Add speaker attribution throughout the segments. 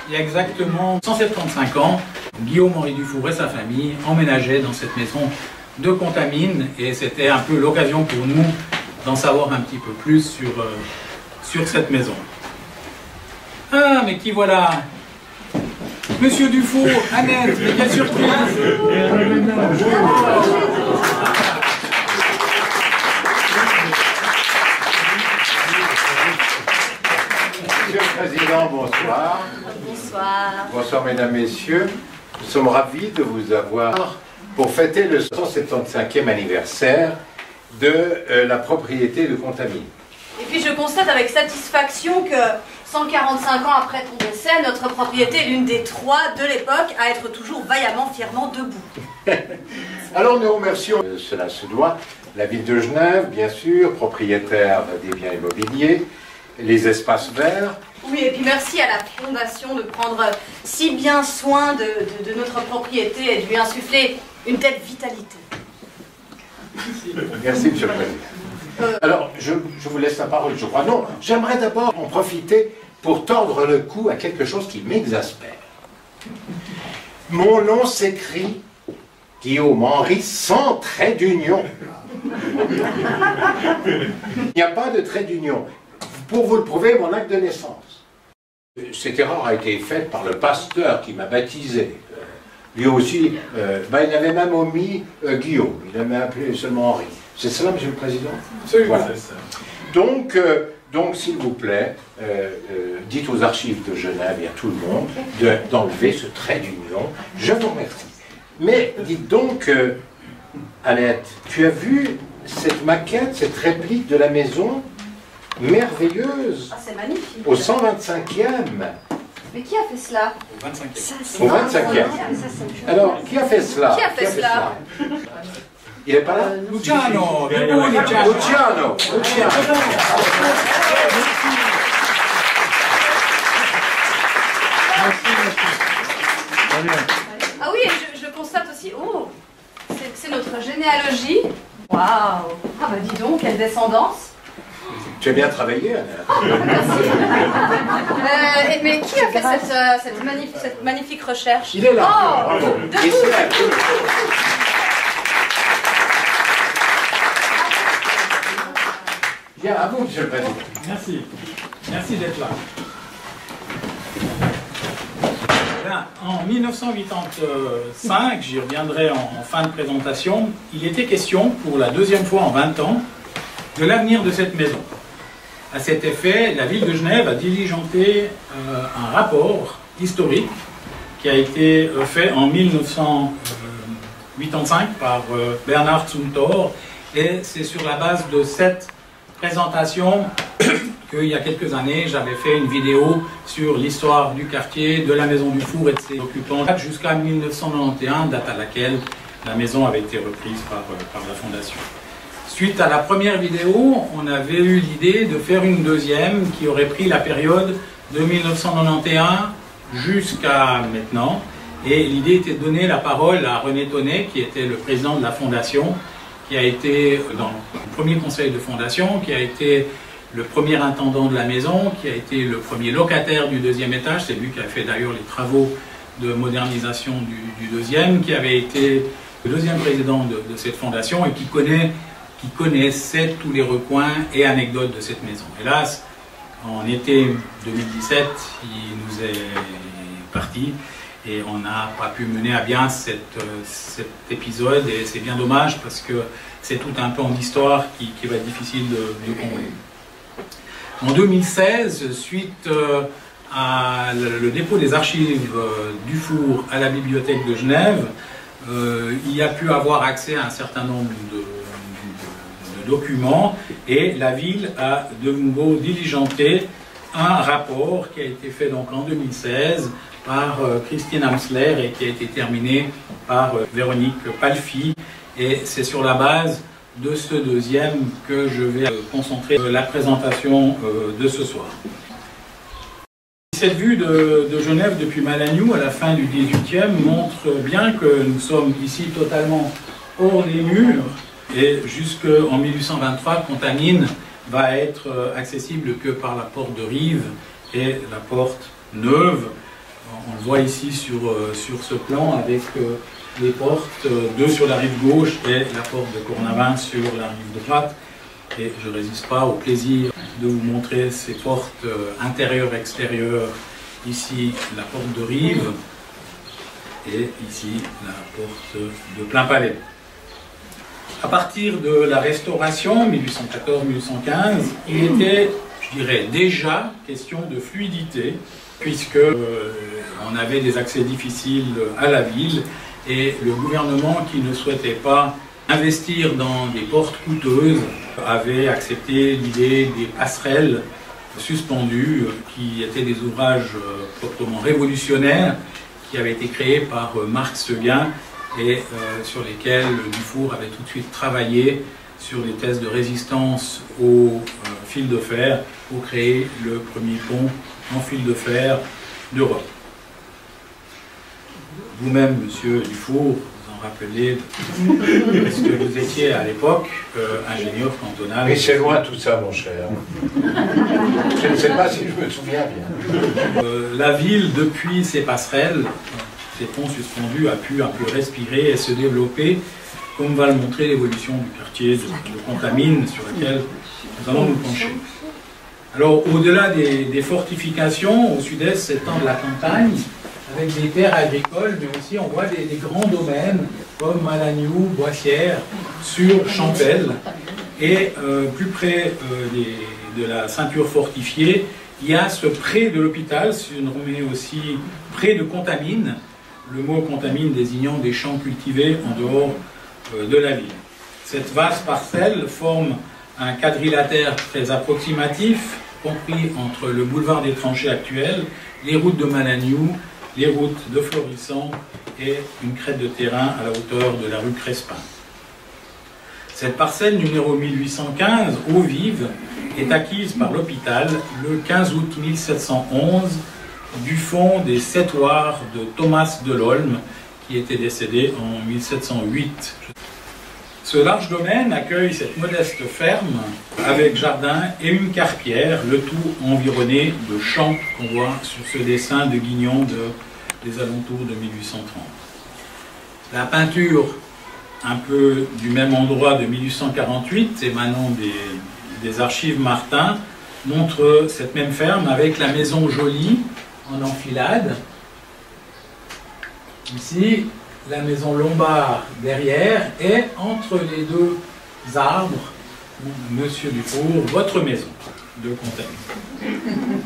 Speaker 1: il y a exactement 175 ans, Guillaume-Henri Dufour et sa famille emménageaient dans cette maison de Contamine et c'était un peu l'occasion pour nous d'en savoir un petit peu plus sur cette maison. Ah, mais qui voilà? Monsieur Dufour, Annette, mais quelle surprise!
Speaker 2: Monsieur le Président, bonsoir.
Speaker 3: Bonsoir.
Speaker 2: Bonsoir, Mesdames, Messieurs. Nous sommes ravis de vous avoir pour fêter le 175e anniversaire de la propriété de Contamine.
Speaker 3: Et puis je constate avec satisfaction que 145 ans après ton décès, notre propriété est l'une des 3 de l'époque à être toujours vaillamment, fièrement debout.
Speaker 2: Alors nous remercions, cela se doit, la ville de Genève, bien sûr, propriétaire des biens immobiliers, les espaces verts.
Speaker 3: Oui, et puis merci à la Fondation de prendre si bien soin de notre propriété et de lui insuffler une telle vitalité.
Speaker 2: Merci, Monsieur le Président. Alors, je vous laisse la parole, je crois. Non, j'aimerais d'abord en profiter pour tordre le cou à quelque chose qui m'exaspère. Mon nom s'écrit Guillaume-Henri sans trait d'union. Il n'y a pas de trait d'union. Pour vous le prouver, mon acte de naissance. Cette erreur a été faite par le pasteur qui m'a baptisé. Lui aussi, il avait même omis Guillaume. Il avait appelé seulement Henri. C'est cela, Monsieur le Président?
Speaker 1: Absolument.
Speaker 2: Voilà. Donc, s'il vous plaît, dites aux archives de Genève et à tout le monde d'enlever ce trait d'union. Je vous remercie. Mais dites donc, Annette, tu as vu cette maquette, cette réplique de la maison merveilleuse?
Speaker 3: Ah, c'est magnifique.
Speaker 2: Au 125e.
Speaker 3: Mais qui a fait cela?
Speaker 1: Au 25e.
Speaker 2: Au 25e. Alors, qui a fait cela?
Speaker 3: Qui a fait cela?
Speaker 2: Il n'est pas là?
Speaker 1: Luciano,
Speaker 2: Luciano.
Speaker 3: Ah oui, et je constate aussi... Oh, c'est notre généalogie. Waouh! Ah bah dis donc, quelle descendance!
Speaker 2: Tu as bien travaillé, Anna.
Speaker 3: Mais qui a fait cette magnifique recherche?
Speaker 2: Il est là.
Speaker 3: Oh,
Speaker 2: bravo.
Speaker 3: debout.
Speaker 2: Il s'est là. Bien, à vous, Monsieur le Président.
Speaker 1: Merci. Merci d'être là. Bien, en 1985, j'y reviendrai en fin de présentation, il était question, pour la 2e fois en 20 ans, de l'avenir de cette maison. À cet effet, la ville de Genève a diligenté un rapport historique qui a été fait en 1985 par Bernhard Zumthor, et c'est sur la base de cette présentation qu'il y a quelques années, j'avais fait une vidéo sur l'histoire du quartier, de la maison du Four et de ses occupants, jusqu'à 1991, date à laquelle la maison avait été reprise par la Fondation. Suite à la première vidéo, on avait eu l'idée de faire une deuxième qui aurait pris la période de 1991 jusqu'à maintenant. Et l'idée était de donner la parole à René Tonnet, qui était le président de la Fondation, qui a été dans le premier conseil de Fondation, qui a été le premier intendant de la maison, qui a été le premier locataire du 2e étage. C'est lui qui a fait d'ailleurs les travaux de modernisation du 2e, qui avait été le 2e président de cette fondation et qui connaissait tous les recoins et anecdotes de cette maison. Hélas, en été 2017, il nous est parti et on n'a pas pu mener à bien cet épisode, et c'est bien dommage parce que c'est tout un pan d'histoire qui va être difficile de combler. En 2016, suite à le dépôt des archives du Four à la bibliothèque de Genève, il y a pu avoir accès à un certain nombre de documents, et la ville a de nouveau diligenté un rapport qui a été fait donc en 2016 par Christine Amsler et qui a été terminé par Véronique Palfi, et c'est sur la base de ce deuxième que je vais concentrer la présentation de ce soir. Cette vue de Genève depuis Malagnou à la fin du XVIIIe montre bien que nous sommes ici totalement hors des murs, et jusqu'en 1823, Contamine va être accessible que par la porte de Rive et la porte Neuve. On le voit ici sur ce plan avec les portes, deux sur la rive gauche et la porte de Cournavin sur la rive droite. Et je ne résiste pas au plaisir de vous montrer ces portes intérieures-extérieures. Ici, la porte de Rive et ici, la porte de Plainpalais. À partir de la Restauration, 1814-1815, il était, je dirais, déjà question de fluidité, puisque on avait des accès difficiles à la ville et le gouvernement qui ne souhaitait pas investir dans des portes coûteuses avait accepté l'idée des passerelles suspendues, qui étaient des ouvrages proprement révolutionnaires, qui avaient été créés par Marc Seguin et sur lesquels Dufour avait tout de suite travaillé sur des tests de résistance au fil de fer pour créer le premier pont en fil de fer d'Europe. Vous-même, monsieur Dufour, vous en rappelez, parce que vous étiez à l'époque ingénieur cantonal.
Speaker 2: Mais c'est loin tout ça, mon cher. Je ne sais pas si je me souviens bien.
Speaker 1: La ville, depuis ces passerelles, ces ponts suspendus, a pu un peu respirer et se développer, comme va le montrer l'évolution du quartier de Contamine, sur lequel nous allons nous pencher. Alors, au-delà des fortifications, au sud-est s'étend de la campagne, avec des terres agricoles, mais aussi on voit des grands domaines, comme Malagnou, Boissière, sur Champel. Et plus près de la ceinture fortifiée, il y a ce pré de l'hôpital, surnommé aussi pré de Contamine, le mot Contamine désignant des champs cultivés en dehors de la ville. Cette vaste parcelle forme un quadrilatère très approximatif, compris entre le boulevard des Tranchées actuel, les routes de Malagnou, les routes de Florissant et une crête de terrain à la hauteur de la rue Crespin. Cette parcelle numéro 1815, eau vive, est acquise par l'hôpital le 15 août 1711 du fonds des 7 oirs de Thomas de l'Olme, qui était décédé en 1708. Ce large domaine accueille cette modeste ferme avec jardin et une carpière, le tout environné de champs qu'on voit sur ce dessin de Guignon des alentours de 1830. La peinture un peu du même endroit de 1848, émanant des archives Martin, montre cette même ferme avec la maison Jolie en enfilade. Ici, la maison Lombard derrière, et entre les deux arbres, monsieur Dufour, votre maison de Contamine.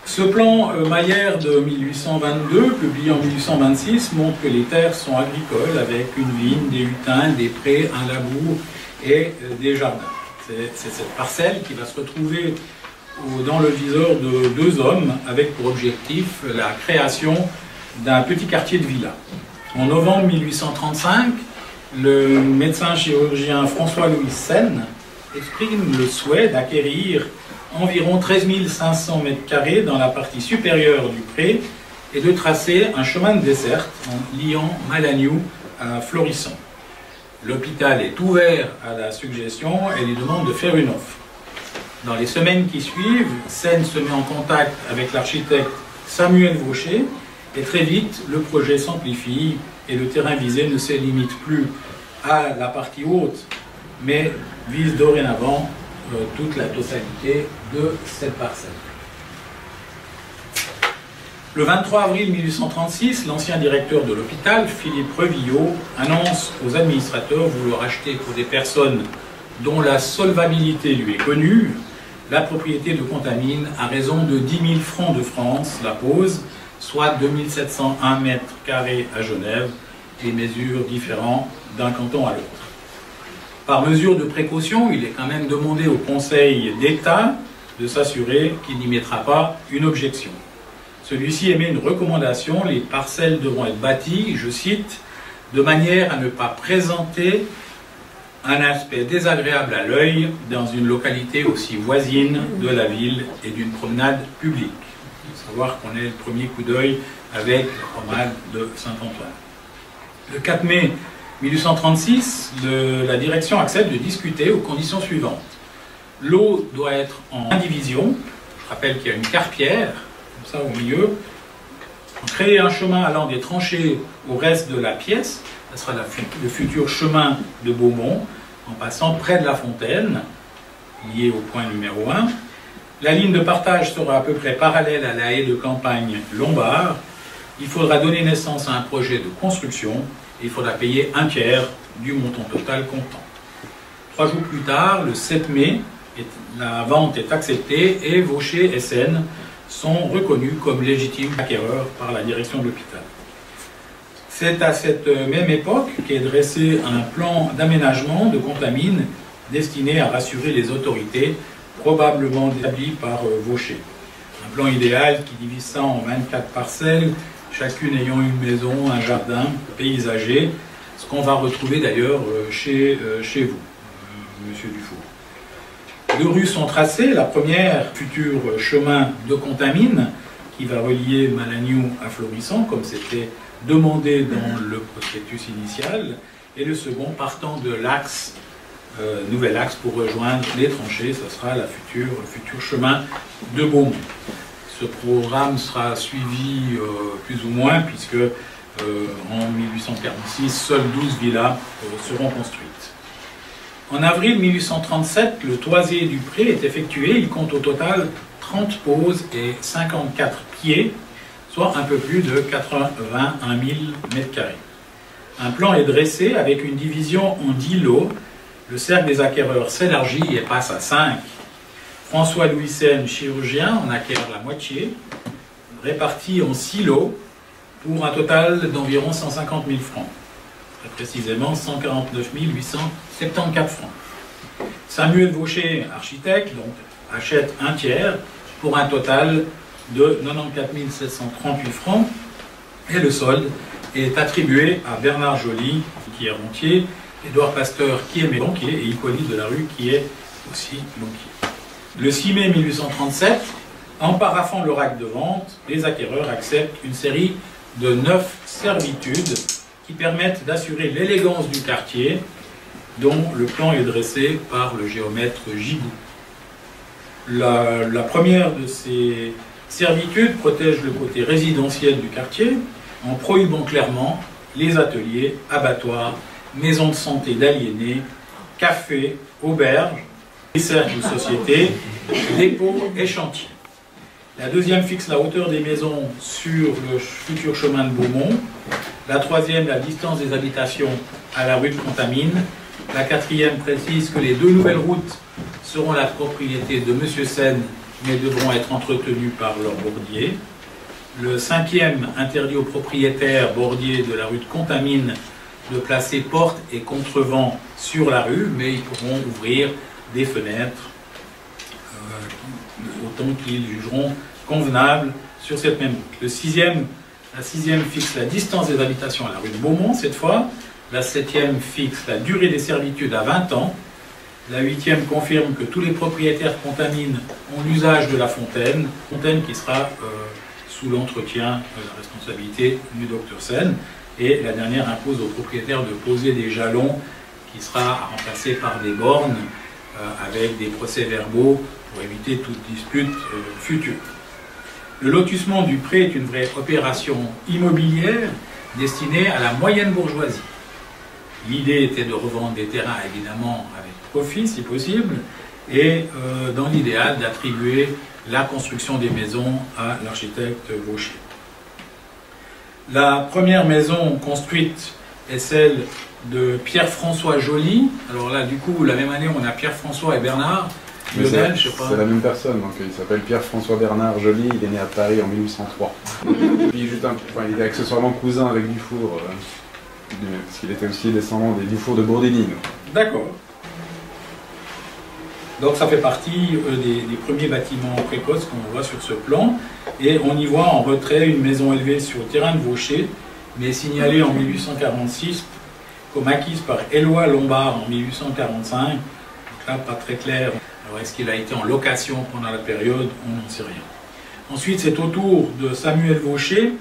Speaker 1: Ce plan Maillère de 1822, publié en 1826, montre que les terres sont agricoles avec une vigne, des hutins, des prés, un labour et des jardins. C'est cette parcelle qui va se retrouver dans le viseur de deux hommes avec pour objectif la création d'un petit quartier de villas. En novembre 1835, le médecin chirurgien François-Louis Seine exprime le souhait d'acquérir environ 13 500 m² dans la partie supérieure du pré et de tracer un chemin de desserte en liant Malagnou à Florissant. L'hôpital est ouvert à la suggestion et lui demande de faire une offre. Dans les semaines qui suivent, Seine se met en contact avec l'architecte Samuel Vaucher et très vite, le projet s'amplifie et le terrain visé ne se limite plus à la partie haute, mais vise dorénavant toute la totalité de cette parcelle. Le 23 avril 1836, l'ancien directeur de l'hôpital, Philippe Revillot, annonce aux administrateurs vouloir acheter pour des personnes dont la solvabilité lui est connue, la propriété de Contamine à raison de 10 000 francs de France, la pose, soit 2701 m² à Genève, et mesures différentes d'un canton à l'autre. Par mesure de précaution, il est quand même demandé au Conseil d'État de s'assurer qu'il n'y mettra pas une objection. Celui-ci émet une recommandation, les parcelles devront être bâties, je cite, de manière à ne pas présenter un aspect désagréable à l'œil dans une localité aussi voisine de la ville et d'une promenade publique. Il faut savoir qu'on est le premier coup d'œil avec la promenade de Saint-Antoine. Le 4 mai 1836, la direction accepte de discuter aux conditions suivantes. L'eau doit être en division. Je rappelle qu'il y a une carpière comme ça au milieu. Créer un chemin allant des tranchées au reste de la pièce, ce sera le futur chemin de Beaumont, en passant près de la fontaine, lié au point numéro 1. La ligne de partage sera à peu près parallèle à la haie de campagne Lombard. Il faudra donner naissance à un projet de construction et il faudra payer un tiers du montant total comptant. 3 jours plus tard, le 7 mai, la vente est acceptée et Vaucher SN sont reconnus comme légitimes acquéreurs par la direction de l'hôpital. C'est à cette même époque qu'est dressé un plan d'aménagement de Contamine destiné à rassurer les autorités, probablement établi par Vaucher. Un plan idéal qui divise ça en 24 parcelles, chacune ayant une maison, un jardin paysager, ce qu'on va retrouver d'ailleurs chez vous, Monsieur Dufour. 2 rues sont tracées. La première, futur chemin de Contamine, qui va relier Malagnou à Florissant, comme c'était demandé dans le prospectus initial, et le second partant de l'axe, nouvel axe pour rejoindre les tranchées, ce sera le futur chemin de Beaumont. Ce programme sera suivi plus ou moins, puisque en 1846, seules 12 villas seront construites. En avril 1837, le toisier du pré est effectué. Il compte au total 30 poses et 54 pieds, soit un peu plus de 81 000 m². Un plan est dressé avec une division en 10 lots. Le cercle des acquéreurs s'élargit et passe à 5. François-Louis Seine, chirurgien, en acquiert la moitié, répartis en 6 lots pour un total d'environ 150 000 francs. Précisément 149 874 francs. Samuel Vaucher, architecte, donc, achète un tiers pour un total de 94 738 francs et le solde est attribué à Bernard Joly, qui est rentier, Édouard Pasteur, qui est banquier, et Hippolyte Delarue, qui est aussi banquier. Le 6 mai 1837, en paraphant l'oracle de vente, les acquéreurs acceptent une série de 9 servitudes qui permettent d'assurer l'élégance du quartier, dont le plan est dressé par le géomètre Gigoux. La première de ces servitudes protège le côté résidentiel du quartier, en prohibant clairement les ateliers, abattoirs, maisons de santé d'aliénés, cafés, auberges, les cercles de société, dépôts et chantiers. La deuxième fixe la hauteur des maisons sur le futur chemin de Beaumont. La troisième, la distance des habitations à la rue de Contamine. La quatrième précise que les 2 nouvelles routes seront la propriété de M. Seine, mais devront être entretenues par leur bordier. Le 5e interdit aux propriétaires bordiers de la rue de Contamine de placer portes et contrevents sur la rue, mais ils pourront ouvrir des fenêtres autant qu'ils jugeront convenable sur cette même route. La 6e fixe la distance des habitations à la rue de Beaumont, cette fois. La 7e fixe la durée des servitudes à 20 ans. La 8e confirme que tous les propriétaires Contamine ont l'usage de la fontaine qui sera sous l'entretien de la responsabilité du docteur Seine. Et la dernière impose aux propriétaires de poser des jalons qui sera à remplacer par des bornes avec des procès-verbaux pour éviter toute dispute future. Le lotissement du pré est une vraie opération immobilière destinée à la moyenne bourgeoisie. L'idée était de revendre des terrains, évidemment, avec profit, si possible, et dans l'idéal d'attribuer la construction des maisons à l'architecte Vaucher. La première maison construite est celle de Pierre-François Joly. Alors là, du coup, la même année, on a Pierre-François et Bernard. Lionel, je sais pas.
Speaker 4: C'est la même personne, donc il s'appelle Pierre-François Bernard Joly, il est né à Paris en 1803. Puis juste il était accessoirement cousin avec Dufour, parce qu'il était aussi descendant des Dufour de Bourdilly.
Speaker 1: D'accord. Donc ça fait partie des premiers bâtiments précoces qu'on voit sur ce plan, et on y voit en retrait une maison élevée sur le terrain de Vaucher, mais signalée en 1846 comme acquise par Éloi Lombard en 1845. Donc là, pas très clair. Alors, est-ce qu'il a été en location pendant la période? On n'en sait rien. Ensuite, c'est au tour de Samuel Vaucher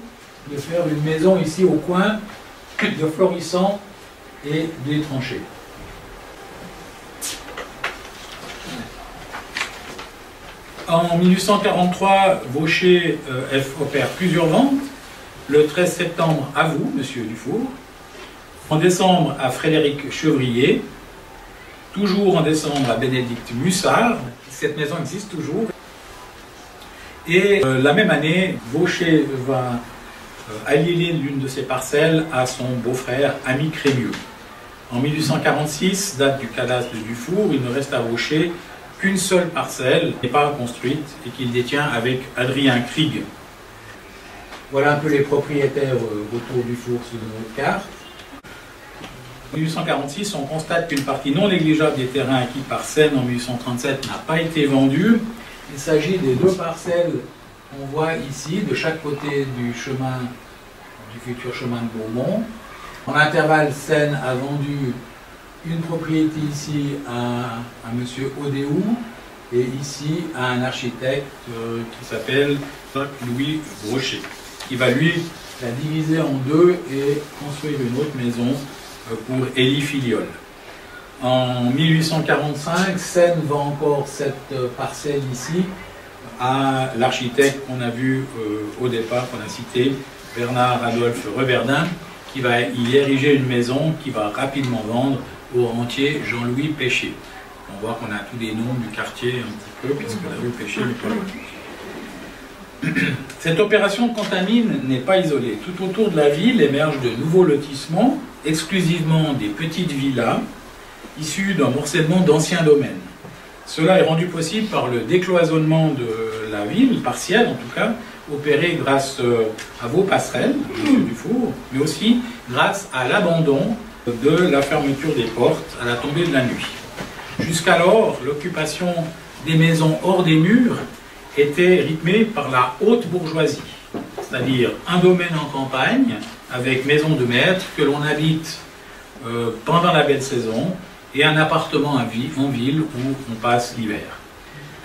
Speaker 1: de faire une maison ici au coin de Florissant et des Tranchées. En 1843, Vaucher opère plusieurs ventes. Le 13 septembre, à vous, Monsieur Dufour. En décembre, à Frédéric Chevrier. Toujours en décembre, à Bénédicte Mussard. Cette maison existe toujours. Et la même année, Vaucher va aliéner l'une de ses parcelles à son beau-frère Ami Crémieux. En 1846, date du cadastre de Dufour, il ne reste à Vaucher qu'une seule parcelle, qui n'est pas construite et qu'il détient avec Adrien Krieg. Voilà un peu les propriétaires autour du four sur notre carte. En 1846, on constate qu'une partie non négligeable des terrains acquis par Seine en 1837 n'a pas été vendue. Il s'agit des deux parcelles qu'on voit ici, de chaque côté du chemin, du futur chemin de Beaumont. En intervalle, Seine a vendu une propriété ici à M. Odéou et ici à un architecte qui s'appelle Louis Brochet, qui va lui la diviser en deux et construire une autre maison pour Élie Filiol. En 1845, Seine vend encore cette parcelle ici à l'architecte qu'on a vu au départ, qu'on a cité, Bernard Adolphe Reverdin, qui va y ériger une maison qui va rapidement vendre au rentier Jean-Louis Péché. On voit qu'on a tous les noms du quartier un petit peu, puisque la rue Péché n'est pas loin. Cette opération de Contamine n'est pas isolée. Tout autour de la ville émergent de nouveaux lotissements, exclusivement des petites villas, issues d'un morcellement d'anciens domaines. Cela est rendu possible par le décloisonnement de la ville, partiel en tout cas, opéré grâce à vos passerelles, M. Dufour, mais aussi grâce à l'abandon de la fermeture des portes à la tombée de la nuit. Jusqu'alors, l'occupation des maisons hors des murs était rythmée par la haute bourgeoisie, c'est-à-dire un domaine en campagne avec maison de maître que l'on habite pendant la belle saison et un appartement en ville où on passe l'hiver.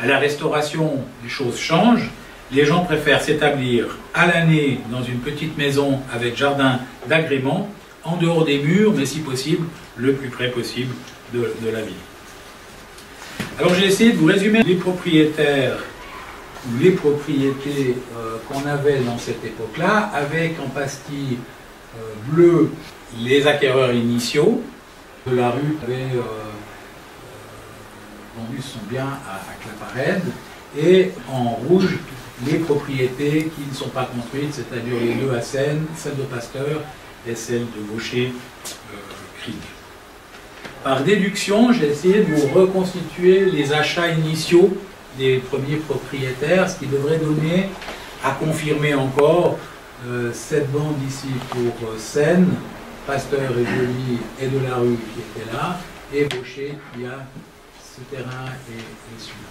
Speaker 1: À la Restauration, les choses changent. Les gens préfèrent s'établir à l'année dans une petite maison avec jardin d'agrément, en dehors des murs, mais si possible, le plus près possible de la ville. Alors j'ai essayé de vous résumer les propriétaires ou les propriétés qu'on avait dans cette époque-là, avec en pastille bleue les acquéreurs initiaux de la rue qui avaient vendu son bien à Claparède, et en rouge les propriétés qui ne sont pas construites, c'est-à-dire les deux à Seine, celle de Pasteur et celle de Vaucher-Krieg. Par déduction, j'ai essayé de vous reconstituer les achats initiaux des premiers propriétaires, ce qui devrait donner à confirmer encore cette bande ici pour Seine, Pasteur et Joly et de la rue qui était là, et Vaucher qui a ce terrain et celui-là.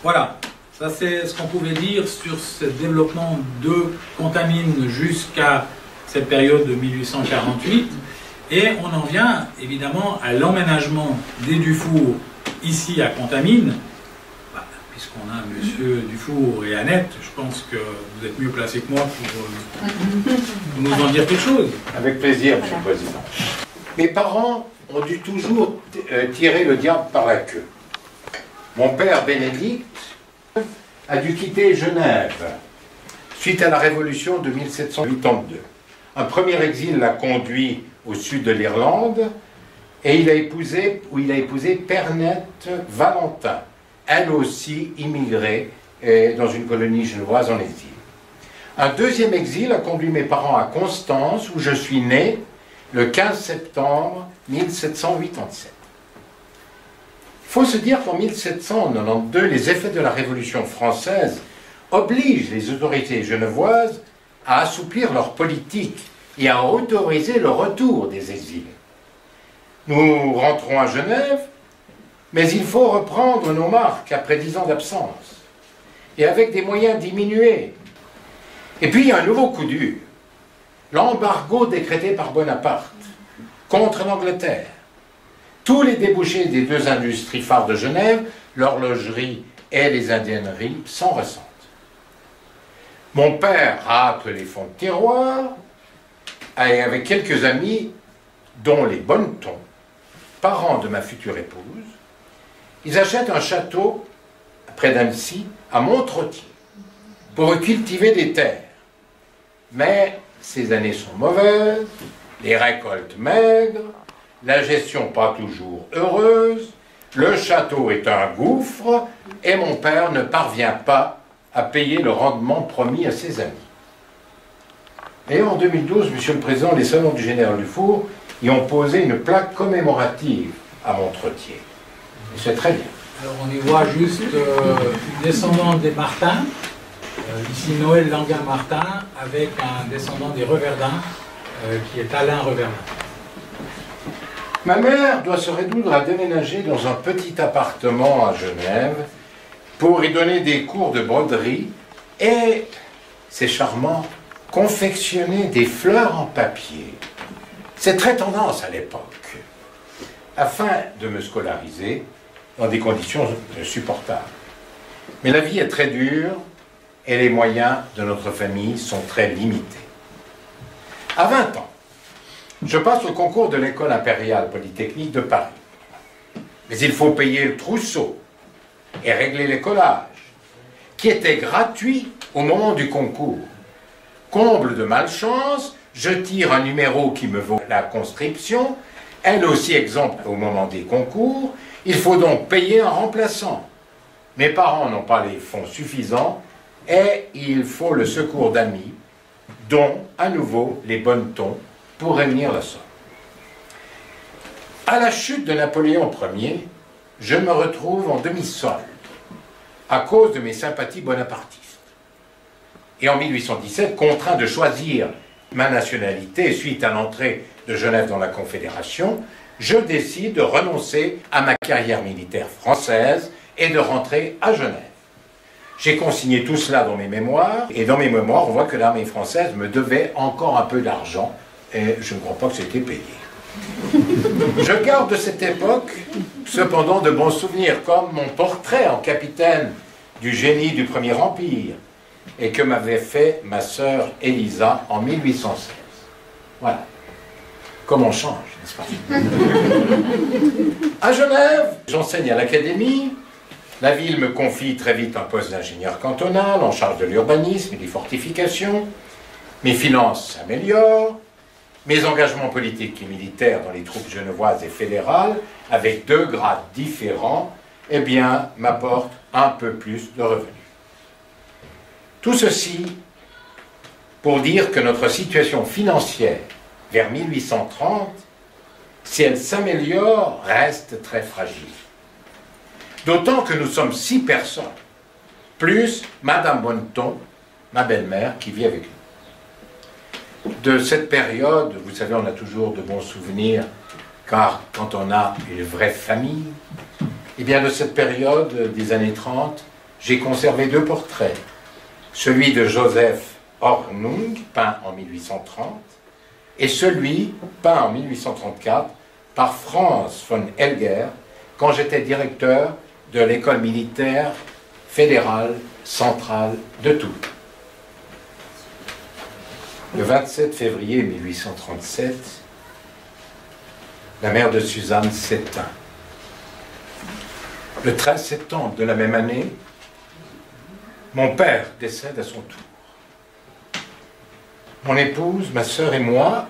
Speaker 1: Voilà, ça c'est ce qu'on pouvait dire sur ce développement de Contamine jusqu'à cette période de 1848. Et on en vient évidemment à l'emménagement des Dufour ici à Contamine. Puisqu'on a M. Dufour et Annette, je pense que vous êtes mieux placés que moi pour nous en dire quelque chose.
Speaker 2: Avec plaisir, M. le Président. Mes parents ont dû toujours tirer le diable par la queue. Mon père, Bénédicte, a dû quitter Genève suite à la Révolution de 1782. Un premier exil l'a conduit au sud de l'Irlande et il a épousé Pernette Valentin, elle aussi immigrée dans une colonie genevoise en exil. Un deuxième exil a conduit mes parents à Constance, où je suis né le 15 septembre 1787. Il faut se dire qu'en 1792, les effets de la Révolution française obligent les autorités genevoises à assouplir leur politique et à autoriser le retour des exilés. Nous rentrons à Genève, mais il faut reprendre nos marques après 10 ans d'absence, et avec des moyens diminués. Et puis il y a un nouveau coup dur, l'embargo décrété par Bonaparte contre l'Angleterre. Tous les débouchés des deux industries phares de Genève, l'horlogerie et les indienneries, s'en ressentent. Mon père racle les fonds de tiroir, et avec quelques amis, dont les Bonnetons, parents de ma future épouse, Ils achètent un château près d'Annecy, à Montretier, pour cultiver des terres. Mais ces années sont mauvaises, les récoltes maigres, la gestion pas toujours heureuse, le château est un gouffre et mon père ne parvient pas à payer le rendement promis à ses amis. Et en 2012, Monsieur le Président, les salons du Général Dufour y ont posé une plaque commémorative à Montretier. Et c'est très bien.
Speaker 1: Alors on y voit juste une descendante des Martins, ici Noël Languin-Martin, avec un descendant des Reverdins, qui est Alain Reverdin.
Speaker 2: Ma mère doit se résoudre à déménager dans un petit appartement à Genève pour y donner des cours de broderie et, c'est charmant, confectionner des fleurs en papier. C'est très tendance à l'époque, afin de me scolariser dans des conditions supportables. Mais la vie est très dure et les moyens de notre famille sont très limités. À 20 ans, je passe au concours de l'École impériale polytechnique de Paris. Mais il faut payer le trousseau et régler les collages, qui étaient gratuits au moment du concours. Comble de malchance, je tire un numéro qui me vaut la conscription, elle aussi exemple au moment des concours, il faut donc payer un remplaçant. Mes parents n'ont pas les fonds suffisants et il faut le secours d'amis, dont, à nouveau, les bonnetons pour réunir la somme. À la chute de Napoléon Ier, je me retrouve en demi-solde à cause de mes sympathies bonapartistes. Et en 1817, contraint de choisir ma nationalité suite à l'entrée de Genève dans la Confédération, je décide de renoncer à ma carrière militaire française et de rentrer à Genève. J'ai consigné tout cela dans mes mémoires, et dans mes mémoires, on voit que l'armée française me devait encore un peu d'argent, et je ne crois pas que c'était payé. Je garde de cette époque, cependant, de bons souvenirs, comme mon portrait en capitaine du génie du Premier Empire, et que m'avait fait ma sœur Élisa en 1816. Voilà. Comme on change, n'est-ce pas? À Genève, j'enseigne à l'académie. La ville me confie très vite un poste d'ingénieur cantonal en charge de l'urbanisme et des fortifications. Mes finances s'améliorent. Mes engagements politiques et militaires dans les troupes genevoises et fédérales, avec 2 grades différents, eh bien, m'apportent un peu plus de revenus. Tout ceci pour dire que notre situation financière vers 1830, si elle s'améliore, reste très fragile. D'autant que nous sommes 6 personnes, plus Madame Bonneton, ma belle-mère, qui vit avec nous. De cette période, vous savez, on a toujours de bons souvenirs, car quand on a une vraie famille, eh bien de cette période des années 30, j'ai conservé 2 portraits. Celui de Joseph Hornung, peint en 1830, et celui peint en 1834 par Franz von Elger, quand j'étais directeur de l'école militaire fédérale centrale de Toul. Le 27 février 1837, la mère de Suzanne s'éteint. Le 13 septembre de la même année, mon père décède à son tour. Mon épouse, ma sœur et moi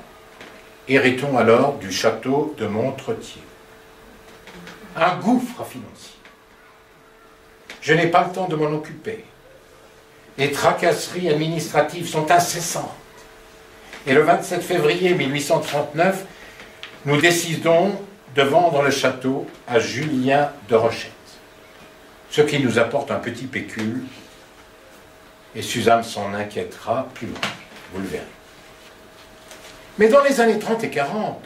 Speaker 2: héritons alors du château de Montretier. Un gouffre financier. Je n'ai pas le temps de m'en occuper. Les tracasseries administratives sont incessantes. Et le 27 février 1839, nous décidons de vendre le château à Julien de Rochette, ce qui nous apporte un petit pécule, et Suzanne s'en inquiétera plus loin, vous le verrez. Mais dans les années 30 et 40,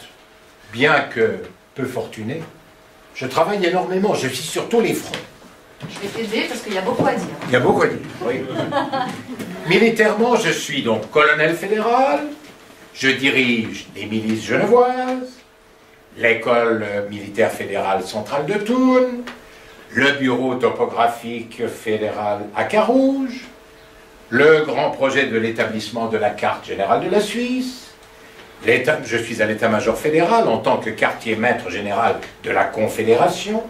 Speaker 2: bien que peu fortuné, je travaille énormément, je suis sur tous les fronts.
Speaker 3: Je vais t'aider parce qu'il y a beaucoup à dire.
Speaker 2: Il y a beaucoup à dire, oui. Militairement, je suis donc colonel fédéral, je dirige les milices genevoises, l'école militaire fédérale centrale de Toul, le bureau topographique fédéral à Carouge, le grand projet de l'établissement de la carte générale de la Suisse. Je suis à l'état-major fédéral en tant que quartier maître général de la Confédération.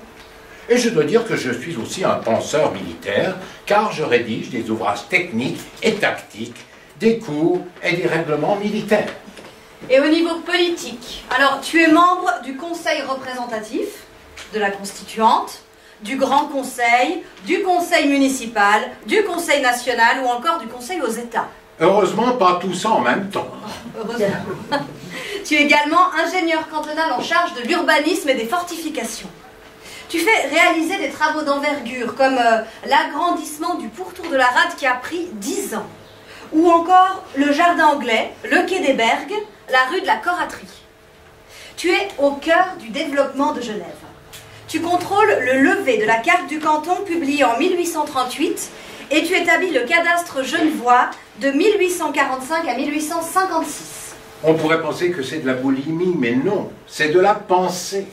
Speaker 2: Et je dois dire que je suis aussi un penseur militaire, car je rédige des ouvrages techniques et tactiques, des cours et des règlements militaires.
Speaker 3: Et au niveau politique, alors tu es membre du Conseil représentatif, de la Constituante, du Grand Conseil, du Conseil municipal, du Conseil national ou encore du Conseil aux États.
Speaker 2: Heureusement, pas tout ça en même temps.
Speaker 3: Heureusement. Tu es également ingénieur cantonal en charge de l'urbanisme et des fortifications. Tu fais réaliser des travaux d'envergure comme l'agrandissement du pourtour de la Rade qui a pris 10 ans, ou encore le jardin anglais, le quai des Bergues, la rue de la Coraterie. Tu es au cœur du développement de Genève. Tu contrôles le levé de la carte du canton publiée en 1838 et tu établis le cadastre genevois de 1845 à 1856.
Speaker 2: On pourrait penser que c'est de la boulimie, mais non, c'est de la pensée.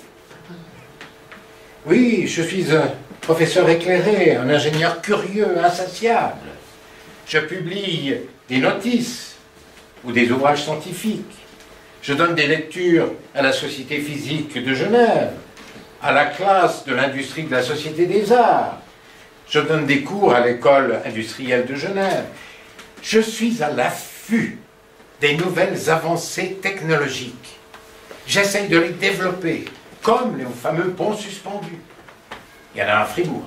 Speaker 2: Oui, je suis un professeur éclairé, un ingénieur curieux, insatiable. Je publie des notices ou des ouvrages scientifiques. Je donne des lectures à la Société physique de Genève, à la classe de l'industrie de la Société des Arts. Je donne des cours à l'école industrielle de Genève. Je suis à l'affût des nouvelles avancées technologiques. J'essaye de les développer, comme les fameux ponts suspendus. Il y en a un à Fribourg,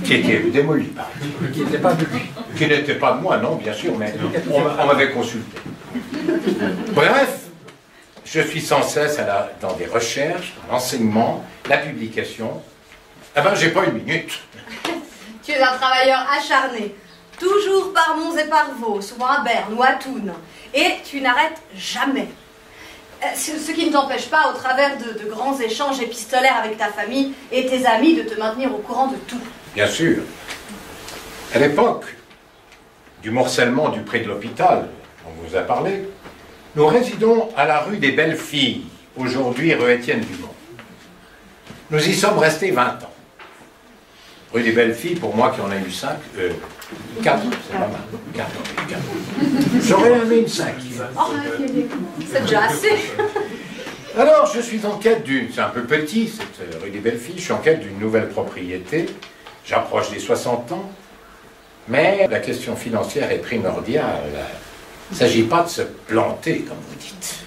Speaker 2: qui était démoli, par exemple.
Speaker 1: Qui n'était pas de lui.
Speaker 2: Qui n'était pas de moi, non, bien sûr, mais on m'avait consulté. Bref, je suis sans cesse dans des recherches, dans l'enseignement, la publication. Ah ben, j'ai pas une minute.
Speaker 3: Tu es un travailleur acharné, toujours par Mons et par Vaux, souvent à Berne ou à Thun, et tu n'arrêtes jamais. Ce qui ne t'empêche pas, au travers de grands échanges épistolaires avec ta famille et tes amis, de te maintenir au courant de tout.
Speaker 2: Bien sûr. À l'époque du morcellement du pré de l'hôpital, on vous a parlé, nous résidons à la rue des Belles Filles, aujourd'hui rue Étienne Dumont. Nous y sommes restés 20 ans. Rue des Belles Filles, pour moi qui en ai eu 4, c'est pas mal. 4. J'aurais aimé une 5.
Speaker 3: Oh, c'est déjà assez.
Speaker 2: Alors, je suis en quête d'une... C'est un peu petit, cette rue des Belles Filles. Je suis en quête d'une nouvelle propriété. J'approche des 60 ans. Mais la question financière est primordiale. Il ne s'agit pas de se planter, comme vous dites.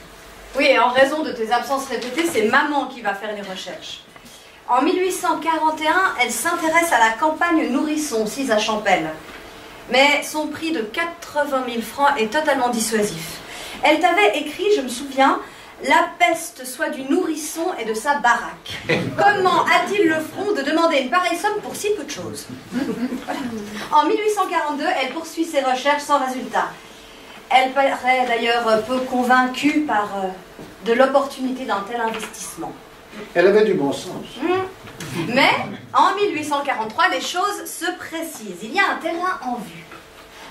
Speaker 3: Oui, et en raison de tes absences répétées, c'est maman qui va faire les recherches. En 1841, elle s'intéresse à la campagne Nourrisson, 6 à Champel. Mais son prix de 80 000 francs est totalement dissuasif. Elle t'avait écrit, je me souviens, « La peste soit du nourrisson et de sa baraque. Comment a-t-il le front de demander une pareille somme pour si peu de choses ?» En 1842, elle poursuit ses recherches sans résultat. Elle paraît d'ailleurs peu convaincue par de l'opportunité d'un tel investissement.
Speaker 2: Elle avait du bon sens.
Speaker 3: Mais, en 1843, les choses se précisent. Il y a un terrain en vue.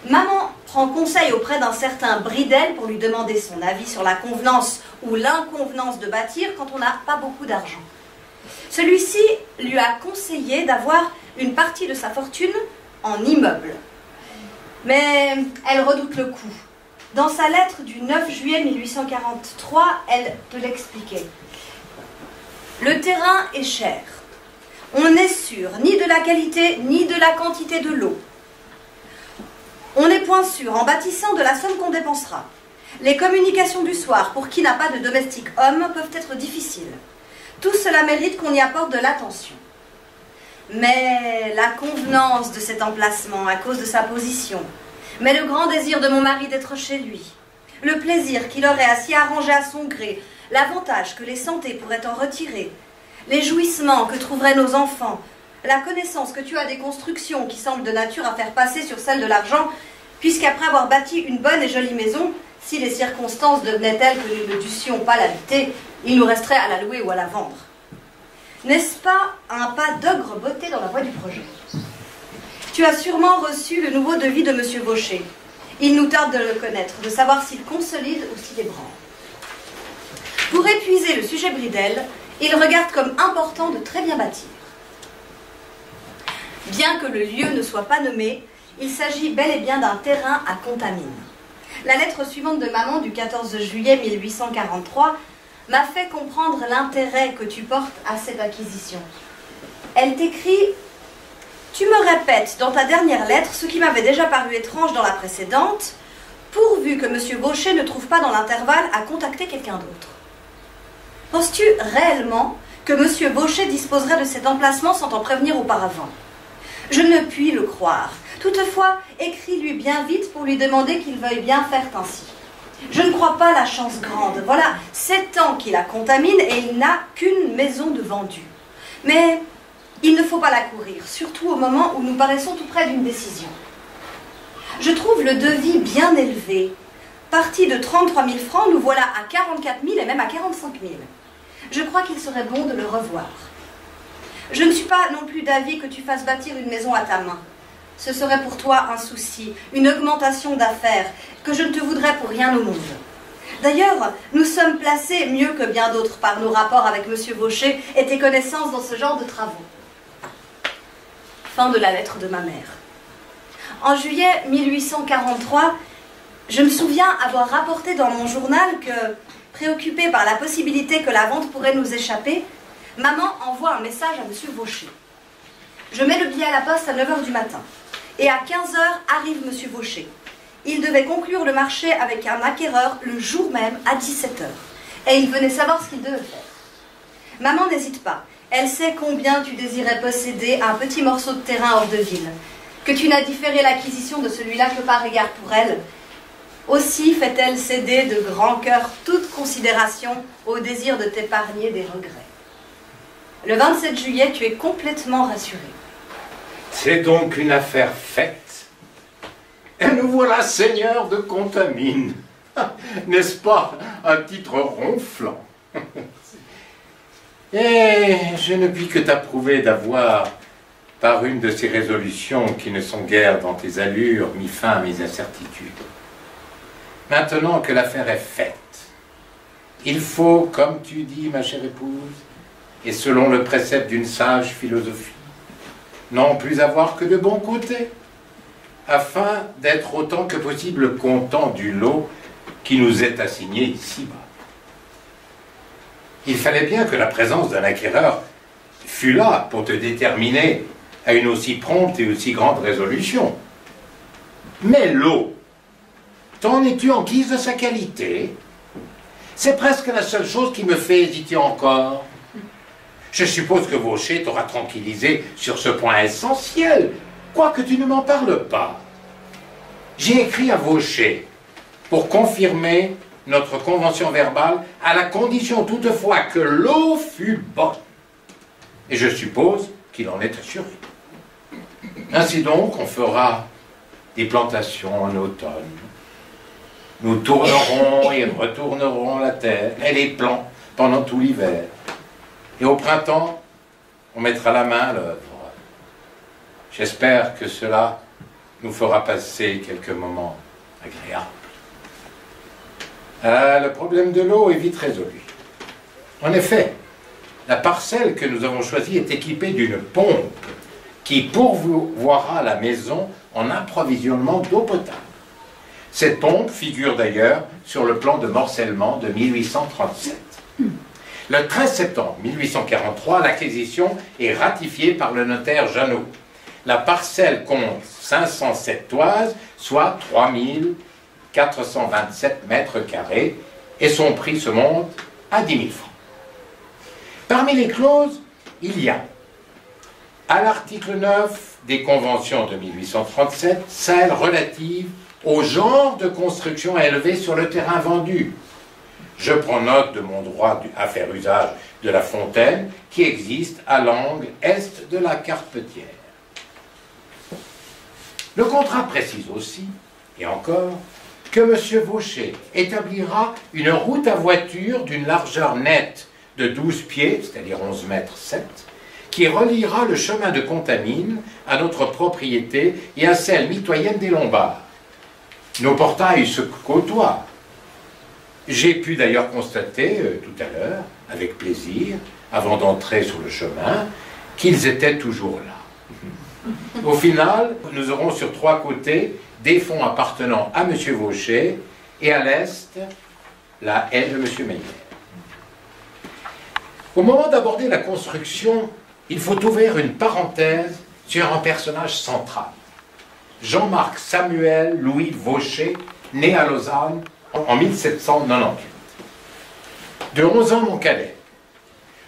Speaker 3: Maman prend conseil auprès d'un certain Bridel pour lui demander son avis sur la convenance ou l'inconvenance de bâtir quand on n'a pas beaucoup d'argent. Celui-ci lui a conseillé d'avoir une partie de sa fortune en immeuble. Mais elle redoute le coup. Dans sa lettre du 9 juillet 1843, elle te l'expliquait. Le terrain est cher. On n'est sûr ni de la qualité ni de la quantité de l'eau. On n'est point sûr en bâtissant de la somme qu'on dépensera. Les communications du soir, pour qui n'a pas de domestique homme, peuvent être difficiles. Tout cela mérite qu'on y apporte de l'attention. Mais la convenance de cet emplacement à cause de sa position, mais le grand désir de mon mari d'être chez lui, le plaisir qu'il aurait à s'y arranger à son gré, l'avantage que les santés pourraient en retirer, les jouissements que trouveraient nos enfants, la connaissance que tu as des constructions qui semblent de nature à faire passer sur celle de l'argent, puisqu'après avoir bâti une bonne et jolie maison, si les circonstances devenaient telles que nous ne dussions pas l'habiter, il nous resterait à la louer ou à la vendre. N'est-ce pas un pas d'ogre beauté dans la voie du projet? Tu as sûrement reçu le nouveau devis de M. Vaucher. Il nous tarde de le connaître, de savoir s'il consolide ou s'il ébranle. Pour épuiser le sujet Bridel, il regarde comme important de très bien bâtir. Bien que le lieu ne soit pas nommé, il s'agit bel et bien d'un terrain à Contamine. La lettre suivante de maman du 14 juillet 1843 m'a fait comprendre l'intérêt que tu portes à cette acquisition. Elle t'écrit « Tu me répètes dans ta dernière lettre ce qui m'avait déjà paru étrange dans la précédente, pourvu que M. Vaucher ne trouve pas dans l'intervalle à contacter quelqu'un d'autre. Penses-tu réellement que M. Vaucher disposerait de cet emplacement sans t'en prévenir auparavant? Je ne puis le croire. Toutefois, écris-lui bien vite pour lui demander qu'il veuille bien faire ainsi. Je ne crois pas la chance grande. Voilà 7 ans qu'il la contamine et il n'a qu'une maison de vendue. Mais il ne faut pas la courir, surtout au moment où nous paraissons tout près d'une décision. Je trouve le devis bien élevé. Parti de 33 000 francs, nous voilà à 44 000 et même à 45 000. Je crois qu'il serait bon de le revoir. Je ne suis pas non plus d'avis que tu fasses bâtir une maison à ta main. Ce serait pour toi un souci, une augmentation d'affaires, que je ne te voudrais pour rien au monde. D'ailleurs, nous sommes placés mieux que bien d'autres par nos rapports avec M. Vaucher et tes connaissances dans ce genre de travaux. Fin de la lettre de ma mère. En juillet 1843, je me souviens avoir rapporté dans mon journal que, préoccupée par la possibilité que la vente pourrait nous échapper, maman envoie un message à M. Vaucher. Je mets le billet à la poste à 9 h du matin. Et à 15 h arrive M. Vaucher. Il devait conclure le marché avec un acquéreur le jour même à 17 h. Et il venait savoir ce qu'il devait faire. Maman n'hésite pas. Elle sait combien tu désirais posséder un petit morceau de terrain hors de ville. Que tu n'as différé l'acquisition de celui-là que par égard pour elle. Aussi fait-elle céder de grand cœur toute considération au désir de t'épargner des regrets. Le 27 juillet, tu es complètement rassuré.
Speaker 2: C'est donc une affaire faite. Et nous voilà seigneurs de Contamine. N'est-ce pas un titre ronflant? Et je ne puis que t'approuver d'avoir, par une de ces résolutions qui ne sont guère dans tes allures, mis fin à mes incertitudes. Maintenant que l'affaire est faite, il faut, comme tu dis, ma chère épouse, et selon le précepte d'une sage philosophie, non plus avoir que de bons côtés, afin d'être autant que possible content du lot qui nous est assigné ici-bas. Il fallait bien que la présence d'un acquéreur fût là pour te déterminer à une aussi prompte et aussi grande résolution. Mais l'eau, t'en es-tu en guise de sa qualité? C'est presque la seule chose qui me fait hésiter encore. Je suppose que Vaucher t'aura tranquillisé sur ce point essentiel, quoique tu ne m'en parles pas. J'ai écrit à Vaucher pour confirmer notre convention verbale à la condition toutefois que l'eau fût bonne. Et je suppose qu'il en est assuré. Ainsi donc, on fera des plantations en automne. Nous tournerons et retournerons la terre et les plants pendant tout l'hiver. Et au printemps, on mettra la main à l'œuvre. J'espère que cela nous fera passer quelques moments agréables. Le problème de l'eau est vite résolu. En effet, la parcelle que nous avons choisie est équipée d'une pompe qui pourvoira la maison en approvisionnement d'eau potable. Cette pompe figure d'ailleurs sur le plan de morcellement de 1837. Le 13 septembre 1843, l'acquisition est ratifiée par le notaire Jeannot. La parcelle compte 507 toises, soit 3427 mètres carrés, et son prix se monte à 10 000 francs. Parmi les clauses, il y a, à l'article 9 des conventions de 1837, celle relative au genre de construction élevée sur le terrain vendu. Je prends note de mon droit à faire usage de la fontaine qui existe à l'angle est de la Carpetière. Le contrat précise aussi, et encore, que M. Vaucher établira une route à voiture d'une largeur nette de 12 pieds, c'est-à-dire 11 mètres 7, qui reliera le chemin de Contamine à notre propriété et à celle mitoyenne des Lombards. Nos portails se côtoient. J'ai pu d'ailleurs constater tout à l'heure, avec plaisir, avant d'entrer sur le chemin, qu'ils étaient toujours là. Au final, nous aurons sur 3 côtés des fonds appartenant à M. Vaucher et à l'est, la haie de M. Meyer. Au moment d'aborder la construction il faut ouvrir une parenthèse sur un personnage central. Jean-Marc Samuel Louis Vaucher, né à Lausanne en 1798. De 11 ans, mon cadet.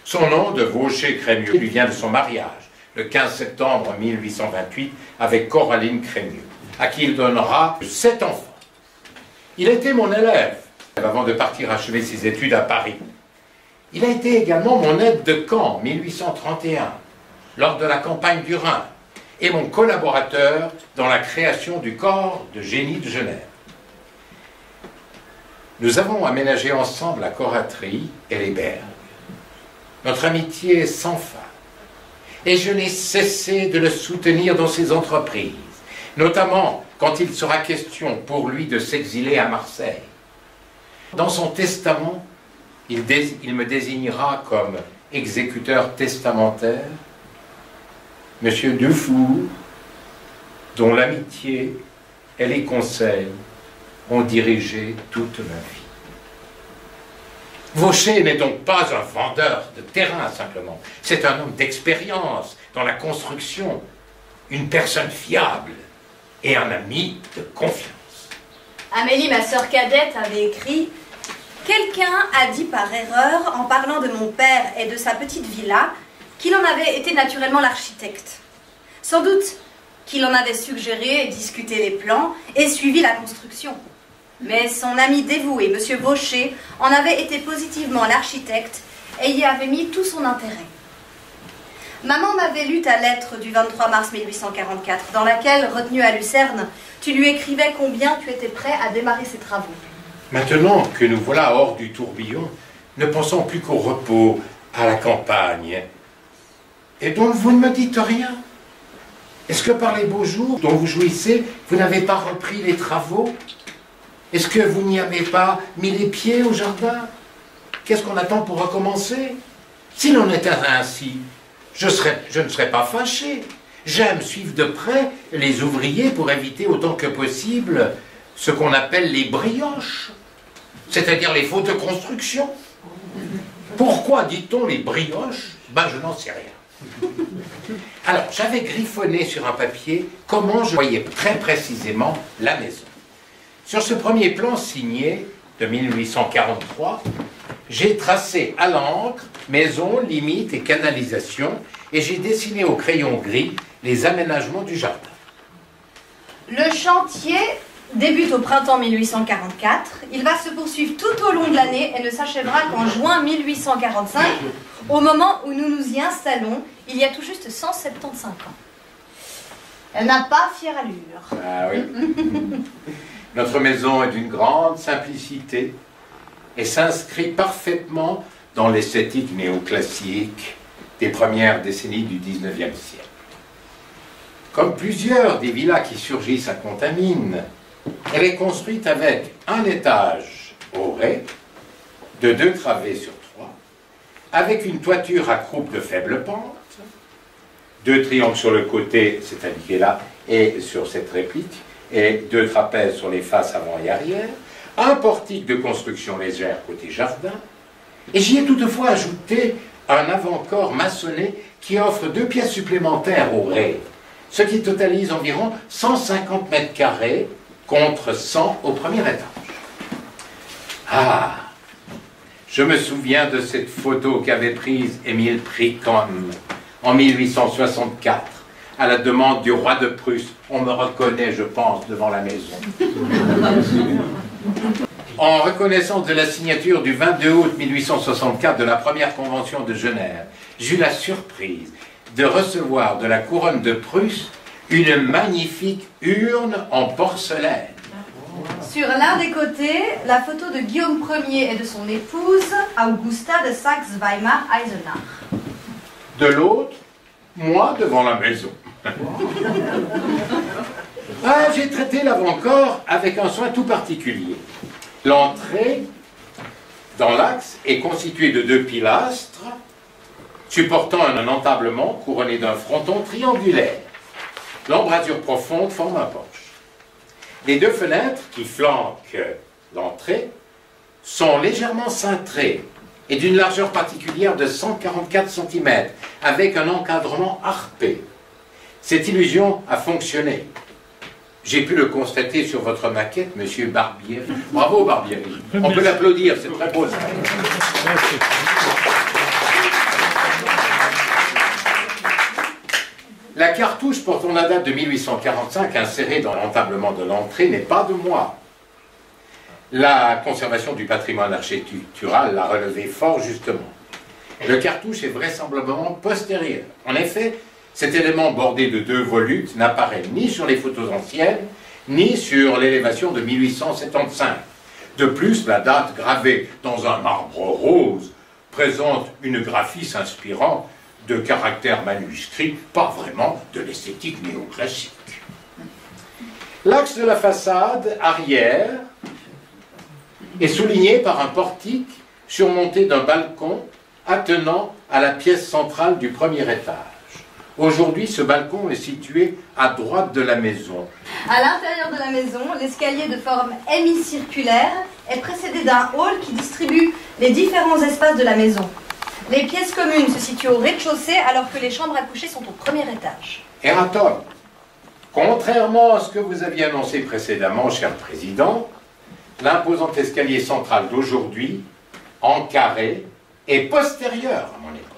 Speaker 2: Son nom de Vaucher-Crémieux lui vient de son mariage, le 15 septembre 1828, avec Coraline Crémieux, à qui il donnera 7 enfants. Il était mon élève avant de partir achever ses études à Paris. Il a été également mon aide de camp en 1831, lors de la campagne du Rhin, et mon collaborateur dans la création du corps de génie de Genève. Nous avons aménagé ensemble la coraterie et les berges. Notre amitié est sans fin, et je n'ai cessé de le soutenir dans ses entreprises, notamment quand il sera question pour lui de s'exiler à Marseille. Dans son testament, il me désignera comme exécuteur testamentaire Monsieur Dufour, dont l'amitié et les conseils ont dirigé toute ma vie. Vaucher n'est donc pas un vendeur de terrain simplement, c'est un homme d'expérience dans la construction, une personne fiable et un ami de confiance.
Speaker 3: Amélie, ma sœur cadette, avait écrit « Quelqu'un a dit par erreur, en parlant de mon père et de sa petite villa, qu'il en avait été naturellement l'architecte. Sans doute qu'il en avait suggéré et discuté les plans et suivi la construction. Mais son ami dévoué, M. Vaucher, en avait été positivement l'architecte et y avait mis tout son intérêt. Maman m'avait lu ta lettre du 23 mars 1844, dans laquelle, retenue à Lucerne, tu lui écrivais combien tu étais prêt à démarrer ses travaux.
Speaker 2: Maintenant que nous voilà hors du tourbillon, ne pensons plus qu'au repos, à la campagne. Et donc vous ne me dites rien? Est-ce que par les beaux jours dont vous jouissez, vous n'avez pas repris les travaux? Est-ce que vous n'y avez pas mis les pieds au jardin? Qu'est-ce qu'on attend pour recommencer? S'il en était ainsi, je ne serais pas fâché. J'aime suivre de près les ouvriers pour éviter autant que possible ce qu'on appelle les brioches, c'est-à-dire les fautes de construction. Pourquoi dit-on les brioches? Ben, je n'en sais rien. Alors, j'avais griffonné sur un papier comment je voyais très précisément la maison. Sur ce premier plan signé de 1843, j'ai tracé à l'encre maison, limites et canalisation, et j'ai dessiné au crayon gris les aménagements du jardin.
Speaker 3: Le chantier débute au printemps 1844. Il va se poursuivre tout au long de l'année et ne s'achèvera qu'en juin 1845, au moment où nous nous y installons, il y a tout juste 175 ans. Elle n'a pas fière allure.
Speaker 2: Ah oui. Notre maison est d'une grande simplicité et s'inscrit parfaitement dans l'esthétique néoclassique des premières décennies du XIXe siècle. Comme plusieurs des villas qui surgissent à Contamine, elle est construite avec un étage au rez, de 2 travées sur 3, avec une toiture à croupe de faible pente, 2 triangles sur le côté, c'est indiqué là, et sur cette réplique, et 2 trapèzes sur les faces avant et arrière, un portique de construction légère côté jardin, et j'y ai toutefois ajouté un avant-corps maçonné qui offre 2 pièces supplémentaires au rez, ce qui totalise environ 150 mètres carrés contre 100 au premier étage. Ah, je me souviens de cette photo qu'avait prise Émile Pricom en 1864, à la demande du roi de Prusse. On me reconnaît, je pense, devant la maison. En reconnaissance de la signature du 22 août 1864 de la première convention de Genève, j'eus la surprise de recevoir de la couronne de Prusse une magnifique urne en porcelaine.
Speaker 3: Sur l'un des côtés, la photo de Guillaume Ier et de son épouse, Augusta de Saxe-Weimar-Eisenach.
Speaker 2: De l'autre, moi devant la maison. Ah, j'ai traité l'avant-corps avec un soin tout particulier. L'entrée dans l'axe est constituée de 2 pilastres supportant un entablement couronné d'un fronton triangulaire. L'embrasure profonde forme un porche. Les 2 fenêtres qui flanquent l'entrée sont légèrement cintrées et d'une largeur particulière de 144 cm, avec un encadrement harpé. Cette illusion a fonctionné. J'ai pu le constater sur votre maquette, monsieur Barbieri. Bravo, Barbieri. On peut l'applaudir, c'est très beau ça. La cartouche portant la date de 1845 insérée dans l'entablement de l'entrée n'est pas de moi. La conservation du patrimoine architectural l'a relevé fort justement. Le cartouche est vraisemblablement postérieur. En effet, cet élément bordé de 2 volutes n'apparaît ni sur les photos anciennes, ni sur l'élévation de 1875. De plus, la date gravée dans un marbre rose présente une graphie s'inspirant de caractères manuscrits, pas vraiment de l'esthétique néoclassique. L'axe de la façade arrière est souligné par un portique surmonté d'un balcon attenant à la pièce centrale du premier étage. Aujourd'hui, ce balcon est situé à droite de la maison.
Speaker 3: À l'intérieur de la maison, l'escalier de forme hémicirculaire est précédé d'un hall qui distribue les différents espaces de la maison. Les pièces communes se situent au rez-de-chaussée alors que les chambres à coucher sont au premier étage.
Speaker 2: Erratum, contrairement à ce que vous aviez annoncé précédemment, cher Président, l'imposant escalier central d'aujourd'hui, en carré, est postérieur à mon époque.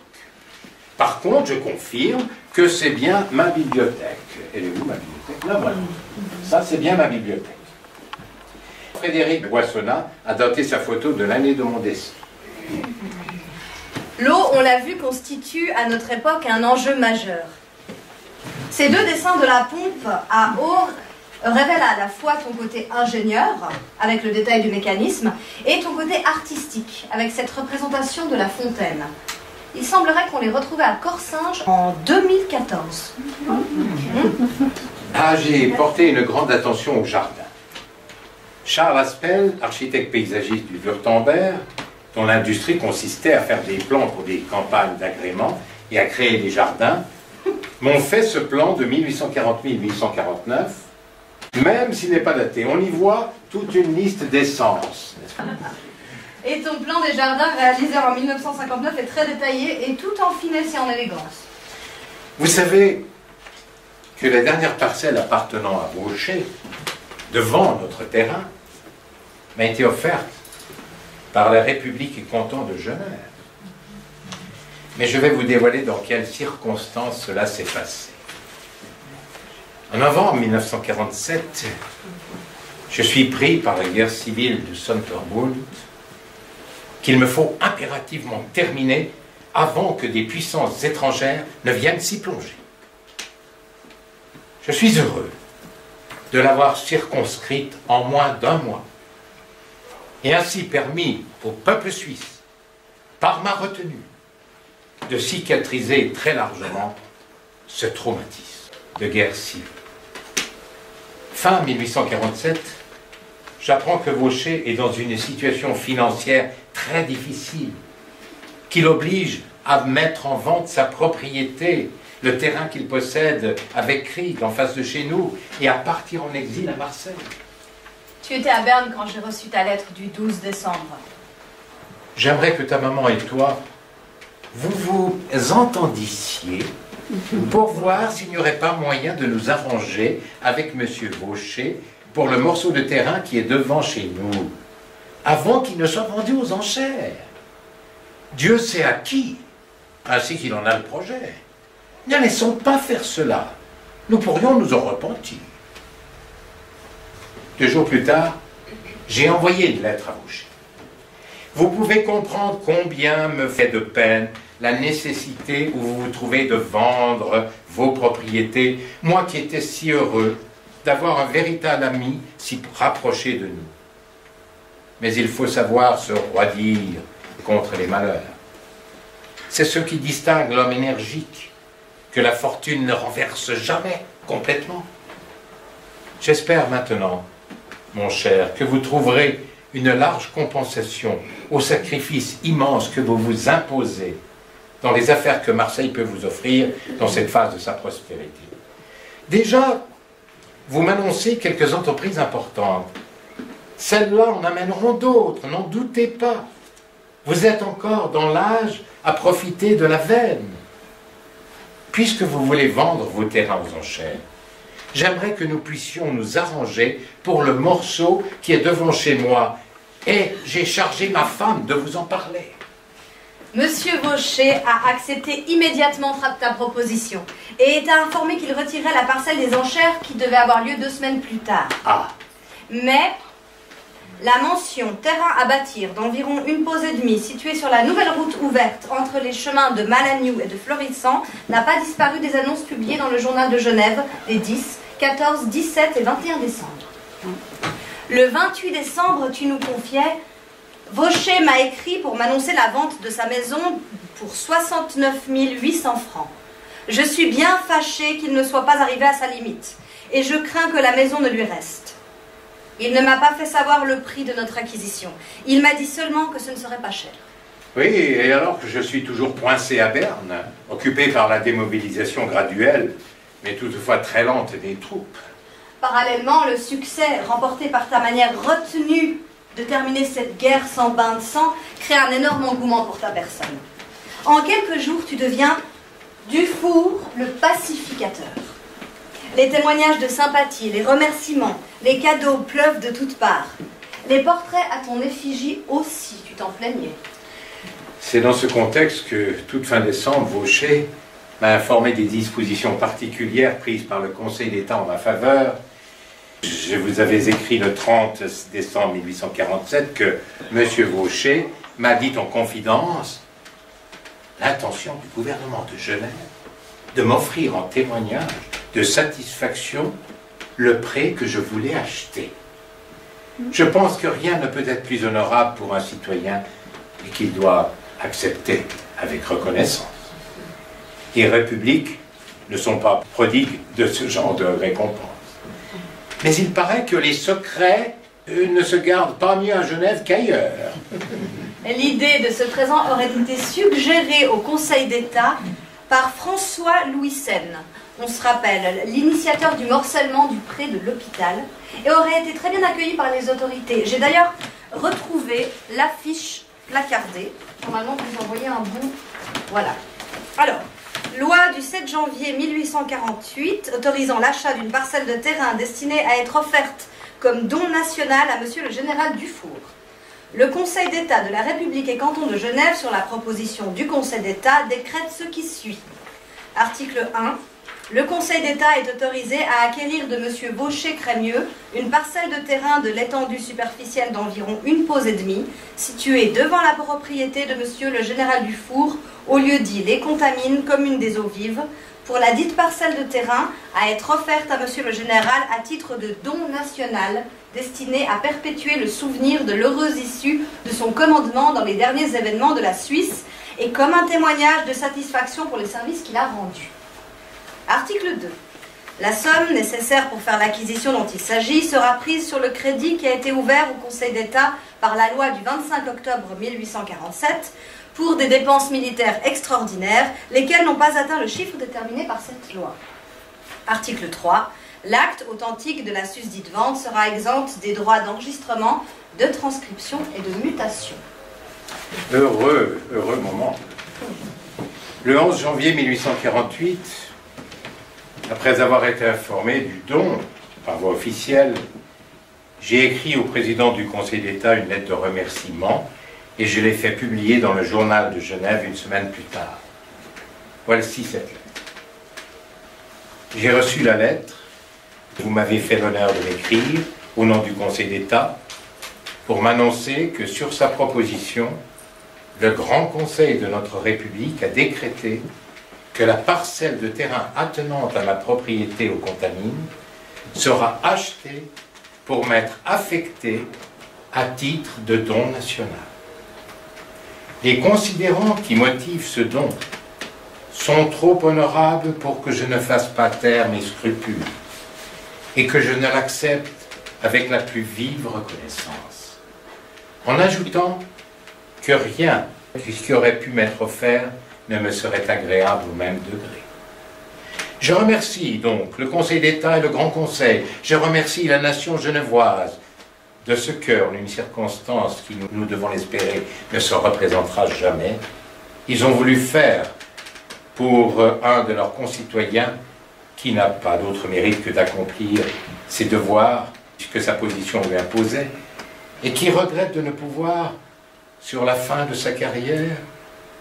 Speaker 2: Par contre, je confirme que c'est bien ma bibliothèque. Elle est où ma bibliothèque? Là, voilà. Ça, c'est bien ma bibliothèque. Frédéric Boissonnat a daté sa photo de l'année de mon décès.
Speaker 3: L'eau, on l'a vu, constitue à notre époque un enjeu majeur. Ces 2 dessins de la pompe à eau révèlent à la fois ton côté ingénieur, avec le détail du mécanisme, et ton côté artistique, avec cette représentation de la fontaine. Il semblerait qu'on les retrouvait à Corsinge en 2014.
Speaker 2: Ah, j'ai porté une grande attention au jardin. Charles Aspel, architecte paysagiste du Wurtemberg, dont l'industrie consistait à faire des plans pour des campagnes d'agrément et à créer des jardins, m'ont fait ce plan de 1848-1849, même s'il n'est pas daté. On y voit toute une liste d'essences.
Speaker 3: Et ton plan des jardins réalisé en 1959 est très détaillé et tout en finesse et en élégance.
Speaker 2: Vous savez que la dernière parcelle appartenant à Vaucher, devant notre terrain, m'a été offerte par la République et canton de Genève. Mais je vais vous dévoiler dans quelles circonstances cela s'est passé. En novembre 1947, je suis pris par la guerre civile de Sonderbund qu'il me faut impérativement terminer avant que des puissances étrangères ne viennent s'y plonger. Je suis heureux de l'avoir circonscrite en moins d'1 mois et ainsi permis au peuple suisse, par ma retenue, de cicatriser très largement ce traumatisme de guerre civile. Fin 1847, j'apprends que Vaucher est dans une situation financière très difficile, qui l'oblige à mettre en vente sa propriété, le terrain qu'il possède avec Krieg en face de chez nous, et à partir en exil à Marseille.
Speaker 3: Tu étais à Berne quand j'ai reçu ta lettre du 12 décembre.
Speaker 2: J'aimerais que ta maman et toi, vous vous entendissiez pour voir s'il n'y aurait pas moyen de nous arranger avec M. Vaucher pour le morceau de terrain qui est devant chez nous, avant qu'il ne soit vendu aux enchères. Dieu sait à qui, ainsi qu'il en a le projet. Ne laissons pas faire cela. Nous pourrions nous en repentir. 2 jours plus tard, j'ai envoyé une lettre à Vaucher. Vous pouvez comprendre combien me fait de peine la nécessité où vous vous trouvez de vendre vos propriétés, moi qui étais si heureux d'avoir un véritable ami si rapproché de nous. Mais il faut savoir se roidir contre les malheurs. C'est ce qui distingue l'homme énergique, que la fortune ne renverse jamais complètement. J'espère maintenant, mon cher, que vous trouverez une large compensation au sacrifice immense que vous vous imposez dans les affaires que Marseille peut vous offrir dans cette phase de sa prospérité. Déjà, vous m'annoncez quelques entreprises importantes. Celles-là en amèneront d'autres, n'en doutez pas. Vous êtes encore dans l'âge à profiter de la veine. puisque vous voulez vendre vos terrains aux enchères, j'aimerais que nous puissions nous arranger pour le morceau qui est devant chez moi. Et j'ai chargé ma femme de vous en parler.
Speaker 3: Monsieur Vaucher a accepté immédiatement ta proposition et est informé qu'il retirait la parcelle des enchères qui devait avoir lieu 2 semaines plus tard.
Speaker 2: Ah,
Speaker 3: Mais la mention terrain à bâtir d'environ 1 pause et demie située sur la nouvelle route ouverte entre les chemins de Malagnou et de Florissant n'a pas disparu des annonces publiées dans le journal de Genève les 10, 14, 17 et 21 décembre. Le 28 décembre, tu nous confiais: Vaucher m'a écrit pour m'annoncer la vente de sa maison pour 69 800 francs. Je suis bien fâché qu'il ne soit pas arrivé à sa limite et je crains que la maison ne lui reste. Il ne m'a pas fait savoir le prix de notre acquisition. Il m'a dit seulement que ce ne serait pas cher.
Speaker 2: oui, et alors que je suis toujours coincé à Berne, occupé par la démobilisation graduelle, mais toutefois très lente des troupes.
Speaker 3: Parallèlement, le succès remporté par ta manière retenue de terminer cette guerre sans bain de sang crée un énorme engouement pour ta personne. En quelques jours, tu deviens Dufour, le pacificateur. Les témoignages de sympathie, les remerciements, les cadeaux pleuvent de toutes parts. Les portraits à ton effigie aussi, tu t'en plaignais.
Speaker 2: C'est dans ce contexte que, toute fin décembre, Vaucher m'a informé des dispositions particulières prises par le Conseil d'État en ma faveur. Je vous avais écrit le 30 décembre 1847 que M. Vaucher m'a dit en confidence l'intention du gouvernement de Genève de m'offrir en témoignage de satisfaction le prêt que je voulais acheter. Je pense que rien ne peut être plus honorable pour un citoyen et qu'il doit accepter avec reconnaissance. Les républiques ne sont pas prodigues de ce genre de récompense. Mais il paraît que les secrets ne se gardent pas mieux à Genève qu'ailleurs.
Speaker 3: L'idée de ce présent aurait été suggérée au Conseil d'État par François-Louis Seine, on se rappelle, l'initiateur du morcellement du pré de l'hôpital, et aurait été très bien accueilli par les autorités. J'ai d'ailleurs retrouvé l'affiche placardée. Normalement, vous envoyez un bout. Voilà. Alors, loi du 7 janvier 1848 autorisant l'achat d'une parcelle de terrain destinée à être offerte comme don national à monsieur le général Dufour. Le Conseil d'État de la République et canton de Genève, sur la proposition du Conseil d'État, décrète ce qui suit. Article 1. Le Conseil d'État est autorisé à acquérir de M. Vaucher-Crémieux une parcelle de terrain de l'étendue superficielle d'environ 1 pause et demie, située devant la propriété de M. le général Dufour, au lieu dit Les Contamines, commune des Eaux Vives, pour la dite parcelle de terrain à être offerte à M. le général à titre de don national, destiné à perpétuer le souvenir de l'heureuse issue de son commandement dans les derniers événements de la Suisse et comme un témoignage de satisfaction pour les services qu'il a rendus. Article 2. La somme nécessaire pour faire l'acquisition dont il s'agit sera prise sur le crédit qui a été ouvert au Conseil d'État par la loi du 25 octobre 1847 pour des dépenses militaires extraordinaires, lesquelles n'ont pas atteint le chiffre déterminé par cette loi. Article 3. L'acte authentique de la susdite vente sera exempt des droits d'enregistrement, de transcription et de mutation.
Speaker 2: Heureux moment. Le 11 janvier 1848, après avoir été informé du don par voie officielle, j'ai écrit au président du Conseil d'État une lettre de remerciement et je l'ai fait publier dans le journal de Genève 1 semaine plus tard. Voici cette lettre. J'ai reçu la lettre, vous m'avez fait l'honneur de m'écrire au nom du Conseil d'État pour m'annoncer que sur sa proposition, le Grand Conseil de notre République a décrété que la parcelle de terrain attenante à ma propriété aux Contamines sera achetée pour m'être affectée à titre de don national. Les considérants qui motivent ce don sont trop honorables pour que je ne fasse pas taire mes scrupules et que je ne l'accepte avec la plus vive reconnaissance, en ajoutant que rien qui aurait pu m'être offert ne me serait agréable au même degré. Je remercie donc le Conseil d'État et le Grand Conseil, je remercie la nation genevoise de ce que, en une circonstance qui, nous devons l'espérer, ne se représentera jamais. Ils ont voulu faire pour un de leurs concitoyens qui n'a pas d'autre mérite que d'accomplir ses devoirs que sa position lui imposait et qui regrette de ne pouvoir, sur la fin de sa carrière,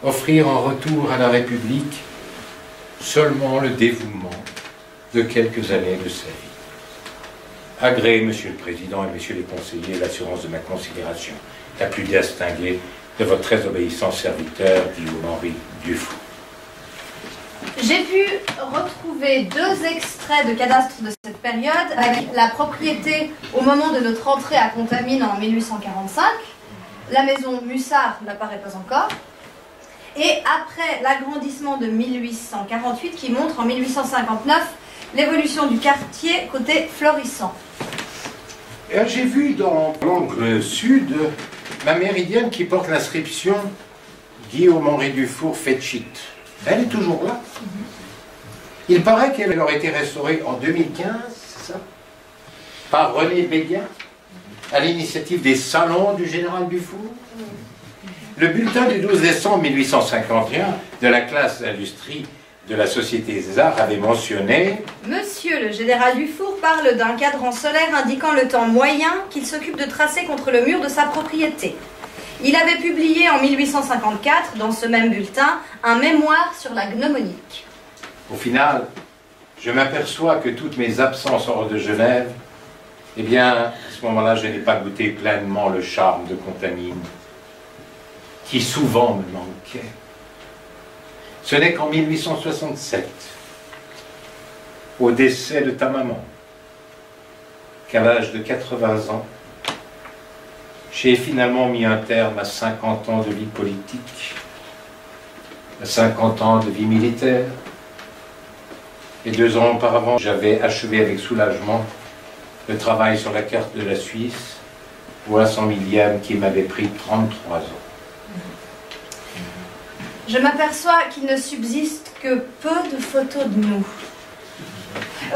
Speaker 2: offrir en retour à la République seulement le dévouement de quelques années de sa vie. Agréez, Monsieur le Président et Messieurs les conseillers, l'assurance de ma considération la plus distinguée de votre très obéissant serviteur, Guillaume-Henri Dufour.
Speaker 3: J'ai pu retrouver 2 extraits de cadastre de cette période avec la propriété au moment de notre entrée à Contamine en 1845. La maison Mussard n'apparaît pas encore. Et après l'agrandissement de 1848 qui montre en 1859 l'évolution du quartier côté florissant.
Speaker 2: J'ai vu dans l'angle sud ma méridienne qui porte l'inscription Guillaume-Henri Dufour Fetchit. Elle est toujours là. Il paraît qu'elle aurait été restaurée en 2015, c'est ça? Par René Béguin, à l'initiative des salons du général Dufour. Le bulletin du 12 décembre 1851 de la classe d'industrie de la Société des Arts avait mentionné «
Speaker 3: Monsieur le général Dufour parle d'un cadran solaire indiquant le temps moyen qu'il s'occupe de tracer contre le mur de sa propriété. Il avait publié en 1854, dans ce même bulletin, un mémoire sur la gnomonique. »
Speaker 2: Au final, je m'aperçois que toutes mes absences hors de Genève, eh bien, à ce moment-là, je n'ai pas goûté pleinement le charme de Contamine, qui souvent me manquait. Ce n'est qu'en 1867, au décès de ta maman, qu'à l'âge de 80 ans, j'ai finalement mis un terme à 50 ans de vie politique, à 50 ans de vie militaire, et 2 ans auparavant, j'avais achevé avec soulagement le travail sur la carte de la Suisse pour un 100 millième qui m'avait pris 33 ans.
Speaker 3: Je m'aperçois qu'il ne subsiste que peu de photos de nous.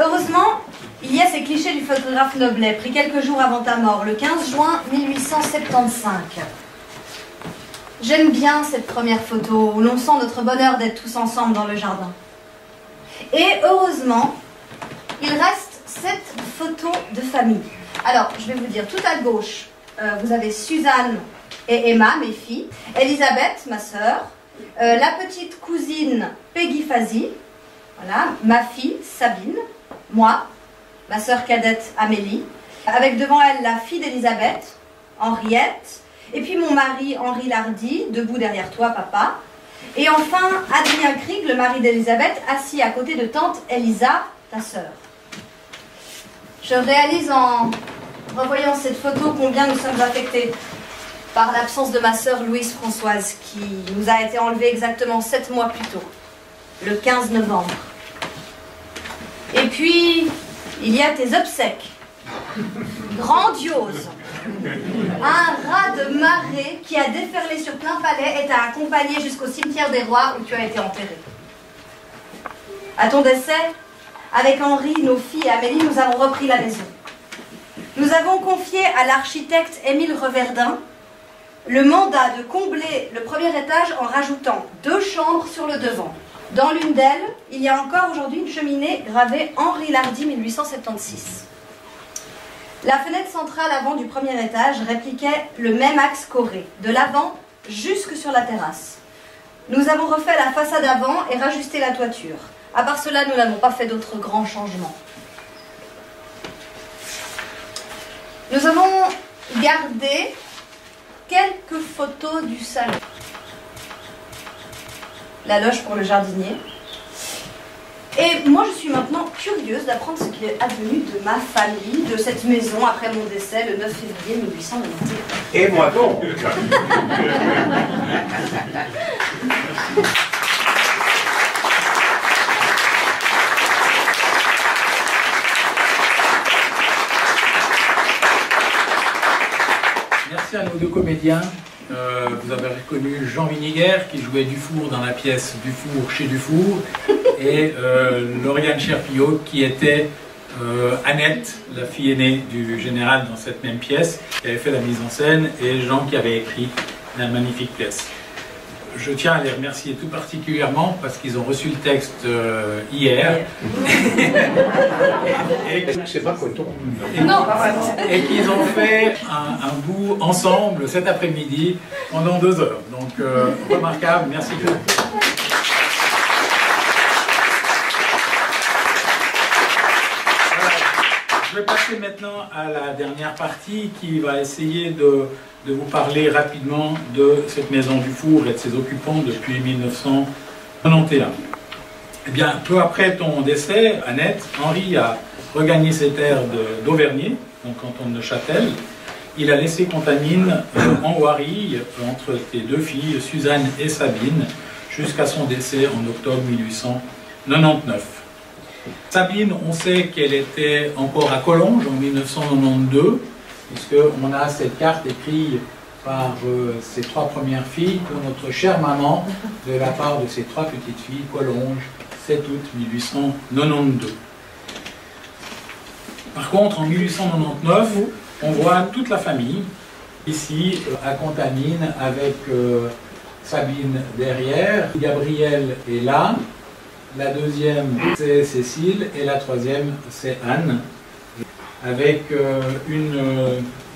Speaker 3: Heureusement, il y a ces clichés du photographe Noblet, pris quelques jours avant ta mort, le 15 juin 1875. J'aime bien cette première photo, où l'on sent notre bonheur d'être tous ensemble dans le jardin. Et heureusement, il reste cette photo de famille. Alors, je vais vous dire, tout à gauche, vous avez Suzanne et Emma, mes filles, Elisabeth, ma sœur, la petite cousine Peggy Fazi, voilà, ma fille Sabine, moi, ma sœur cadette Amélie, avec devant elle la fille d'Elisabeth, Henriette, et puis mon mari Henri Lardy, debout derrière toi, papa, et enfin Adrien Krieg, le mari d'Elisabeth, assis à côté de tante Elisa, ta sœur. Je réalise en revoyant cette photo combien nous sommes affectés par l'absence de ma sœur Louise Françoise, qui nous a été enlevée exactement 7 mois plus tôt, le 15 novembre. Et puis, il y a tes obsèques, grandioses. Un raz de marée qui a déferlé sur plein palais et t'a accompagné jusqu'au cimetière des Rois où tu as été enterré. À ton décès, avec Henri, nos filles et Amélie, nous avons repris la maison. Nous avons confié à l'architecte Émile Reverdin le mandat de combler le premier étage en rajoutant 2 chambres sur le devant. Dans l'une d'elles, il y a encore aujourd'hui une cheminée gravée Henri Lardy 1876. La fenêtre centrale avant du premier étage répliquait le même axe coré, de l'avant jusque sur la terrasse. Nous avons refait la façade avant et rajusté la toiture. À part cela, nous n'avons pas fait d'autres grands changements. Nous avons gardé quelques photos du salon. La loge pour le jardinier. Et moi, je suis maintenant curieuse d'apprendre ce qu'il est advenu de ma famille, de cette maison, après mon décès, le 9 février 1891.
Speaker 2: Et moi donc.
Speaker 1: Merci à nos 2 comédiens. Vous avez reconnu Jean Viniguer qui jouait Dufour dans la pièce Dufour chez Dufour et Lauriane Cherpillot qui était Annette, la fille aînée du général dans cette même pièce, qui avait fait la mise en scène, et Jean qui avait écrit la magnifique pièce. je tiens à les remercier tout particulièrement parce qu'ils ont reçu le texte hier.
Speaker 2: C'est pas coton.
Speaker 1: Et qu'ils ont fait un bout ensemble cet après-midi pendant 2 heures. Donc, remarquable, merci beaucoup. Je vais passer maintenant à la dernière partie qui va essayer de vous parler rapidement de cette maison du four et de ses occupants depuis 1991. Eh bien, peu après ton décès, Annette, Henri a regagné ses terres d'Auvergne, donc canton de Châtel. Il a laissé Contamine en Ouarille entre tes 2 filles, Suzanne et Sabine, jusqu'à son décès en octobre 1899. Sabine, on sait qu'elle était encore à Collonges en 1992, puisqu'on a cette carte écrite par ses 3 premières filles pour notre chère maman, de la part de ses 3 petites filles, Collonges, 7 août 1892. Par contre, en 1899, on voit toute la famille, ici à Contamine, avec Sabine derrière, Gabriel est là, la deuxième c'est Cécile et la troisième c'est Anne, avec une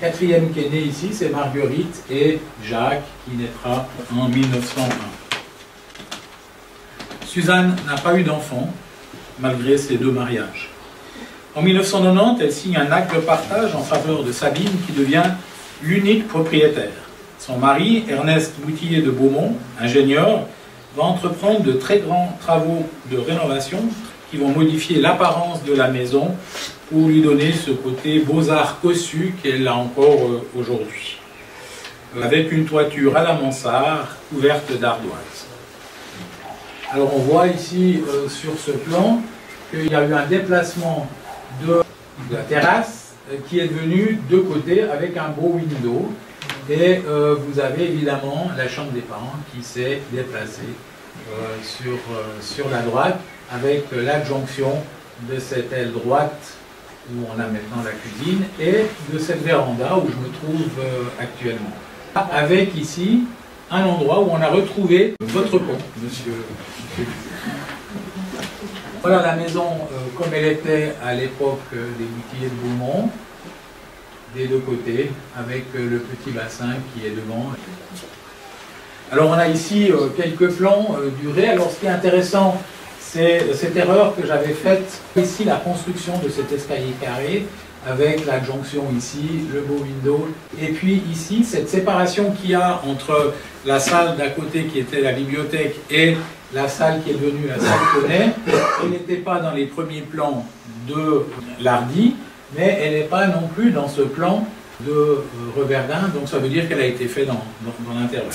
Speaker 1: 4e qui est née ici, c'est Marguerite, et Jacques qui naîtra en 1901. Suzanne n'a pas eu d'enfant, malgré ses 2 mariages. En 1990, elle signe un acte de partage en faveur de Sabine qui devient l'unique propriétaire. Son mari, Ernest Boutillier de Beaumont, ingénieur, va entreprendre de très grands travaux de rénovation qui vont modifier l'apparence de la maison pour lui donner ce côté beaux-arts cossu qu'elle a encore aujourd'hui, avec une toiture à la mansarde couverte d'ardoises. Alors on voit ici sur ce plan qu'il y a eu un déplacement de la terrasse qui est devenue de côté avec un beau window. Et vous avez évidemment la chambre des parents qui s'est déplacée sur la droite avec l'adjonction de cette aile droite où on a maintenant la cuisine et de cette véranda où je me trouve actuellement. Avec ici un endroit où on a retrouvé votre pont, monsieur. Voilà la maison comme elle était à l'époque des Boutilliers de Beaumont, des 2 côtés, avec le petit bassin qui est devant. Alors on a ici quelques plans du Ré. Alors ce qui est intéressant, c'est cette erreur que j'avais faite, ici la construction de cet escalier carré, avec l'adjonction ici, le beau window, et puis ici, cette séparation qu'il y a entre la salle d'à côté qui était la bibliothèque et la salle qui est devenue la salle Poney. Elle n'était pas dans les premiers plans de l'Hardy, mais elle n'est pas non plus dans ce plan de Reverdin, donc ça veut dire qu'elle a été faite dans l'intérieur.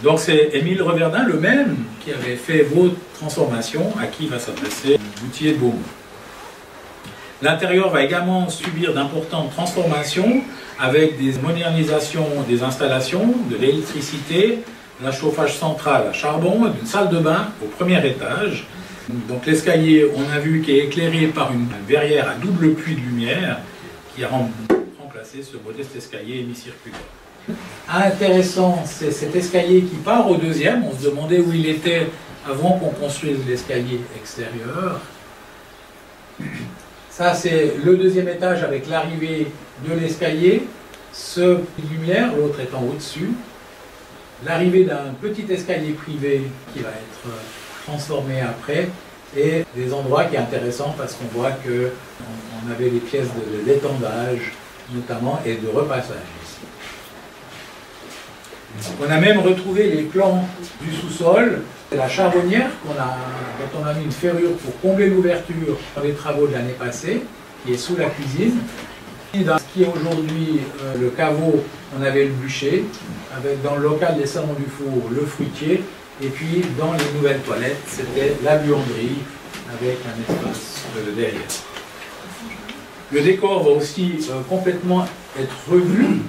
Speaker 1: Donc c'est Émile Reverdin, le même, qui avait fait vos transformations, à qui va s'adresser Boutillier de Beaumont. L'intérieur va également subir d'importantes transformations avec des modernisations des installations, de l'électricité, un chauffage central à charbon, d'une salle de bain au premier étage. Donc l'escalier, on a vu, qui est éclairé par une verrière à double puits de lumière qui a remplacé ce modeste escalier hémicirculaire. Intéressant, c'est cet escalier qui part au 2e. On se demandait où il était avant qu'on construise l'escalier extérieur. Ça, c'est le 2e étage avec l'arrivée de l'escalier. Ce lumière, l'autre étant au-dessus. L'arrivée d'un petit escalier privé qui va être transformé après. Et des endroits qui est intéressant parce qu'on voit qu'on avait les pièces d'étendage notamment et de repassage ici. On a même retrouvé les plans du sous-sol, la charbonnière dont on a mis une ferrure pour combler l'ouverture dans les travaux de l'année passée, qui est sous la cuisine. Dans ce qui est aujourd'hui le caveau, on avait le bûcher, avec dans le local des salons du four le fruitier, et puis dans les nouvelles toilettes, c'était la buanderie avec un espace derrière. Le décor va aussi complètement être revu.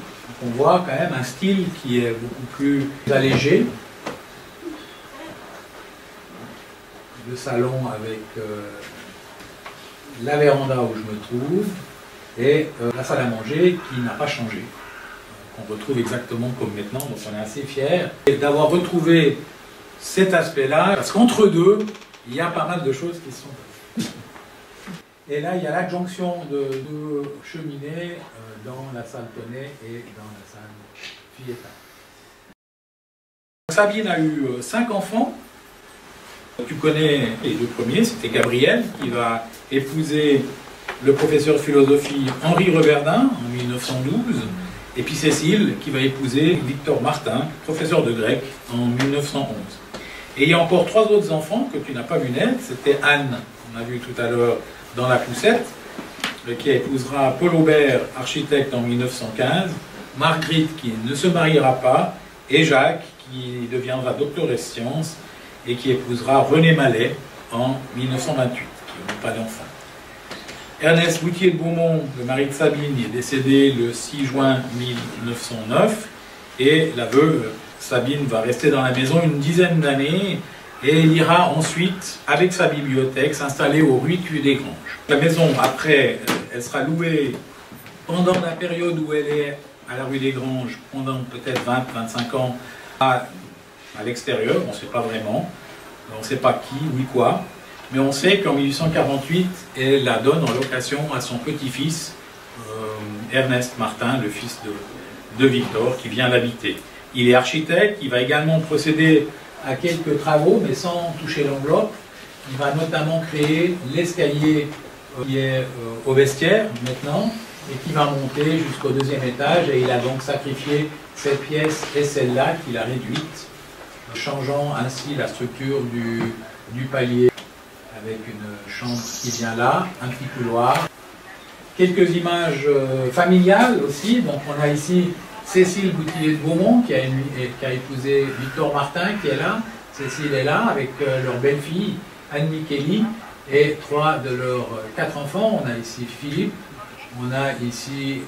Speaker 1: On voit quand même un style qui est beaucoup plus allégé. Le salon avec la véranda où je me trouve et la salle à manger qui n'a pas changé qu'on retrouve exactement comme maintenant, donc on est assez fiers d'avoir retrouvé cet aspect-là, parce qu'entre deux, il y a pas mal de choses qui se sont passées. Et là, il y a l'adjonction de deux cheminées dans la salle Tonnet et dans la salle Filletta. Sabine a eu 5 enfants. Tu connais les deux premiers, c'était Gabriel qui va épouser le professeur de philosophie Henri Reverdin en 1912, et puis Cécile qui va épouser Victor Martin, professeur de grec en 1911. Et il y a encore 3 autres enfants que tu n'as pas vu naître, c'était Anne, on a vu tout à l'heure dans La Poussette, qui épousera Paul Aubert, architecte en 1915, Marguerite qui ne se mariera pas, et Jacques qui deviendra docteur des sciences et qui épousera René Mallet en 1928, qui n'a pas d'enfant. Ernest Boutier de Beaumont, le mari de Sabine, est décédé le 6 juin 1909, et la veuve Sabine va rester dans la maison une dizaine d'années, et elle ira ensuite, avec sa bibliothèque, s'installer au rue des Granges. La maison, après, elle sera louée pendant la période où elle est à la rue des Granges, pendant peut-être 20-25 ans, à l'extérieur, on ne sait pas vraiment, on ne sait pas qui, ni quoi, mais on sait qu'en 1848, elle la donne en location à son petit-fils, Ernest Martin, le fils de Victor, qui vient l'habiter. Il est architecte, il va également procéder à quelques travaux, mais sans toucher l'enveloppe. Il va notamment créer l'escalier qui est au vestiaire maintenant, et qui va monter jusqu'au 2e étage, et il a donc sacrifié cette pièce et celle-là qu'il a réduite, changeant ainsi la structure du palier, avec une chambre qui vient là, un petit couloir. Quelques images familiales aussi, donc on a ici Cécile Boutier de Beaumont qui a épousé Victor Martin qui est là, Cécile est là avec leur belle-fille Anne-Micheli et 3 de leurs 4 enfants. On a ici Philippe, on a ici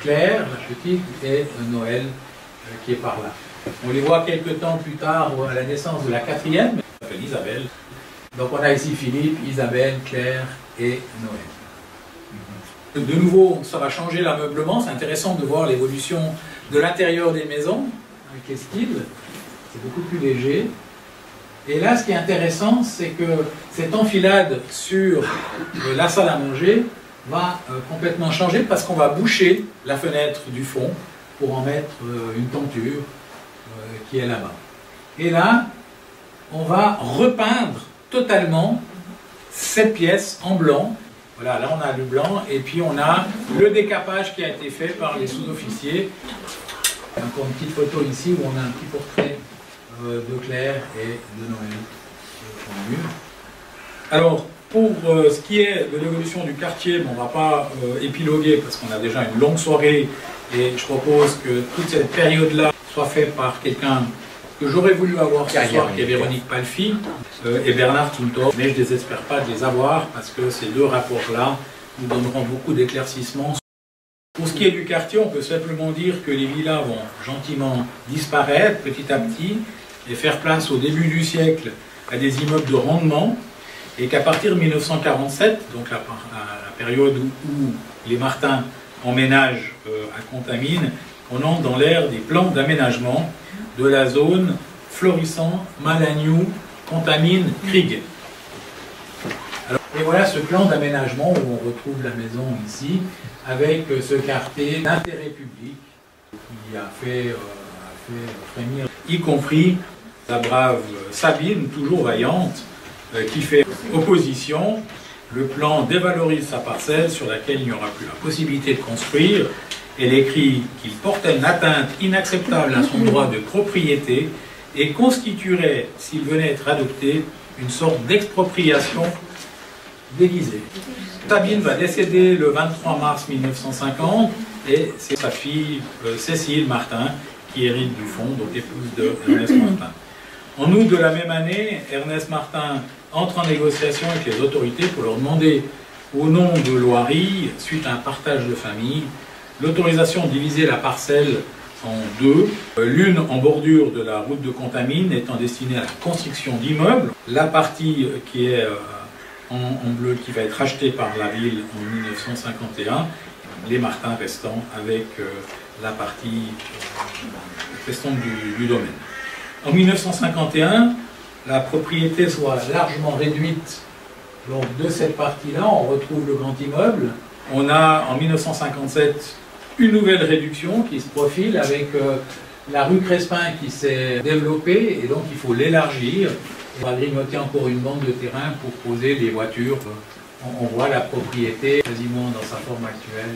Speaker 1: Claire, la petite, et Noël qui est par là. On les voit quelques temps plus tard à la naissance de la 4e, qui s'appelle Isabelle. Donc on a ici Philippe, Isabelle, Claire et Noël. De nouveau, ça va changer l'ameublement. C'est intéressant de voir l'évolution de l'intérieur des maisons, avec les styles. C'est beaucoup plus léger. Et là, ce qui est intéressant, c'est que cette enfilade sur la salle à manger va complètement changer parce qu'on va boucher la fenêtre du fond pour en mettre une tenture qui est là-bas. Et là, on va repeindre totalement cette pièce en blanc. Voilà, là on a le blanc et puis on a le décapage qui a été fait par les sous-officiers. Encore une petite photo ici où on a un petit portrait de Claire et de Noël au mur. Alors, pour ce qui est de l'évolution du quartier, on ne va pas épiloguer parce qu'on a déjà une longue soirée et je propose que toute cette période-là soit faite par quelqu'un que j'aurais voulu avoir ce soir, qui est Véronique Palfi et Bernard Tintor, mais je ne désespère pas de les avoir parce que ces deux rapports-là nous donneront beaucoup d'éclaircissements. Pour ce qui est du quartier, on peut simplement dire que les villas vont gentiment disparaître petit à petit et faire place au début du siècle à des immeubles de rendement, et qu'à partir de 1947, donc la période où les Martins emménagent à Contamine, on entre dans l'ère des plans d'aménagement de la zone Florissant, Malagnou, Contamine, Krieg. Et voilà ce plan d'aménagement où on retrouve la maison ici, avec ce quartier d'intérêt public qui a fait frémir, y compris la brave Sabine, toujours vaillante, qui fait opposition. Le plan dévalorise sa parcelle sur laquelle il n'y aura plus la possibilité de construire. Elle écrit qu'il portait une atteinte inacceptable à son droit de propriété et constituerait, s'il venait à être adopté, une sorte d'expropriation déguisée. Sabine va décéder le 23 mars 1950 et c'est sa fille Cécile Martin qui hérite du fonds, donc épouse de Ernest Martin. En août de la même année, Ernest Martin entre en négociation avec les autorités pour leur demander, au nom de Loiry, suite à un partage de famille, l'autorisation de diviser la parcelle en deux, l'une en bordure de la route de Contamine étant destinée à la construction d'immeubles, la partie qui est en bleu qui va être rachetée par la ville en 1951 les Martin restants avec la partie restante du domaine. En 1951, la propriété soit largement réduite donc, de cette partie-là. On retrouve le grand immeuble. On a en 1957 une nouvelle réduction qui se profile avec la rue Crespin qui s'est développée et donc il faut l'élargir. On va grignoter encore une bande de terrain pour poser les voitures. On voit la propriété quasiment dans sa forme actuelle.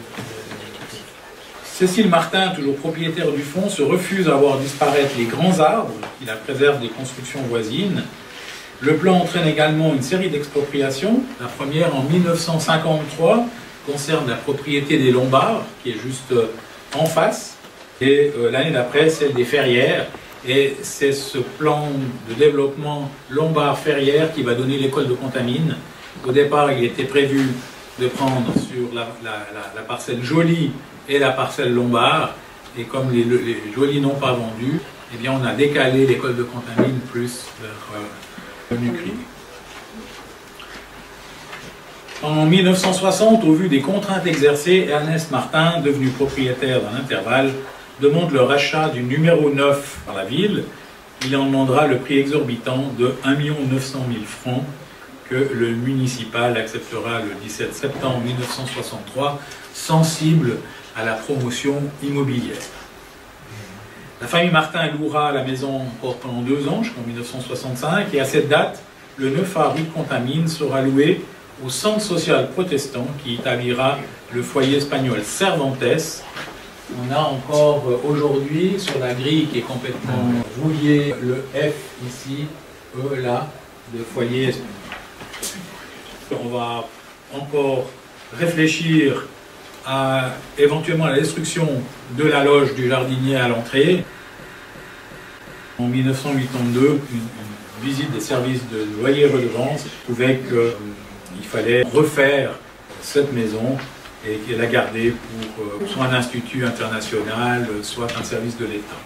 Speaker 1: Cécile Martin, toujours propriétaire du fonds, se refuse à voir disparaître les grands arbres qui la préservent des constructions voisines. Le plan entraîne également une série d'expropriations. La première en 1953 concerne la propriété des Lombards, qui est juste en face, et l'année d'après, celle des Ferrières. Et c'est ce plan de développement Lombard-Ferrières qui va donner l'école de Contamine. Au départ, il était prévu de prendre sur la parcelle Joly et la parcelle Lombard, et comme les Joly n'ont pas vendu, eh bien on a décalé l'école de Contamine plus vers le Nucry. En 1960, au vu des contraintes exercées, Ernest Martin, devenu propriétaire dans l'intervalle, demande le rachat du numéro 9 par la ville. Il en demandera le prix exorbitant de 1 900 000 francs que le municipal acceptera le 17 septembre 1963, sensible à la promotion immobilière. La famille Martin louera la maison encore pendant 2 ans, jusqu'en 1965, et à cette date, le 9A rue de Contamine sera loué au centre social protestant qui établira le foyer espagnol Cervantes. On a encore aujourd'hui, sur la grille qui est complètement rouillée, le F ici, E là, de foyer espagnol. On va encore réfléchir à éventuellement la destruction de la loge du jardinier à l'entrée. En 1982, une visite des services de loyer redevance trouvait qu'il fallait refaire cette maison et la garder pour soit un institut international, soit un service de l'État.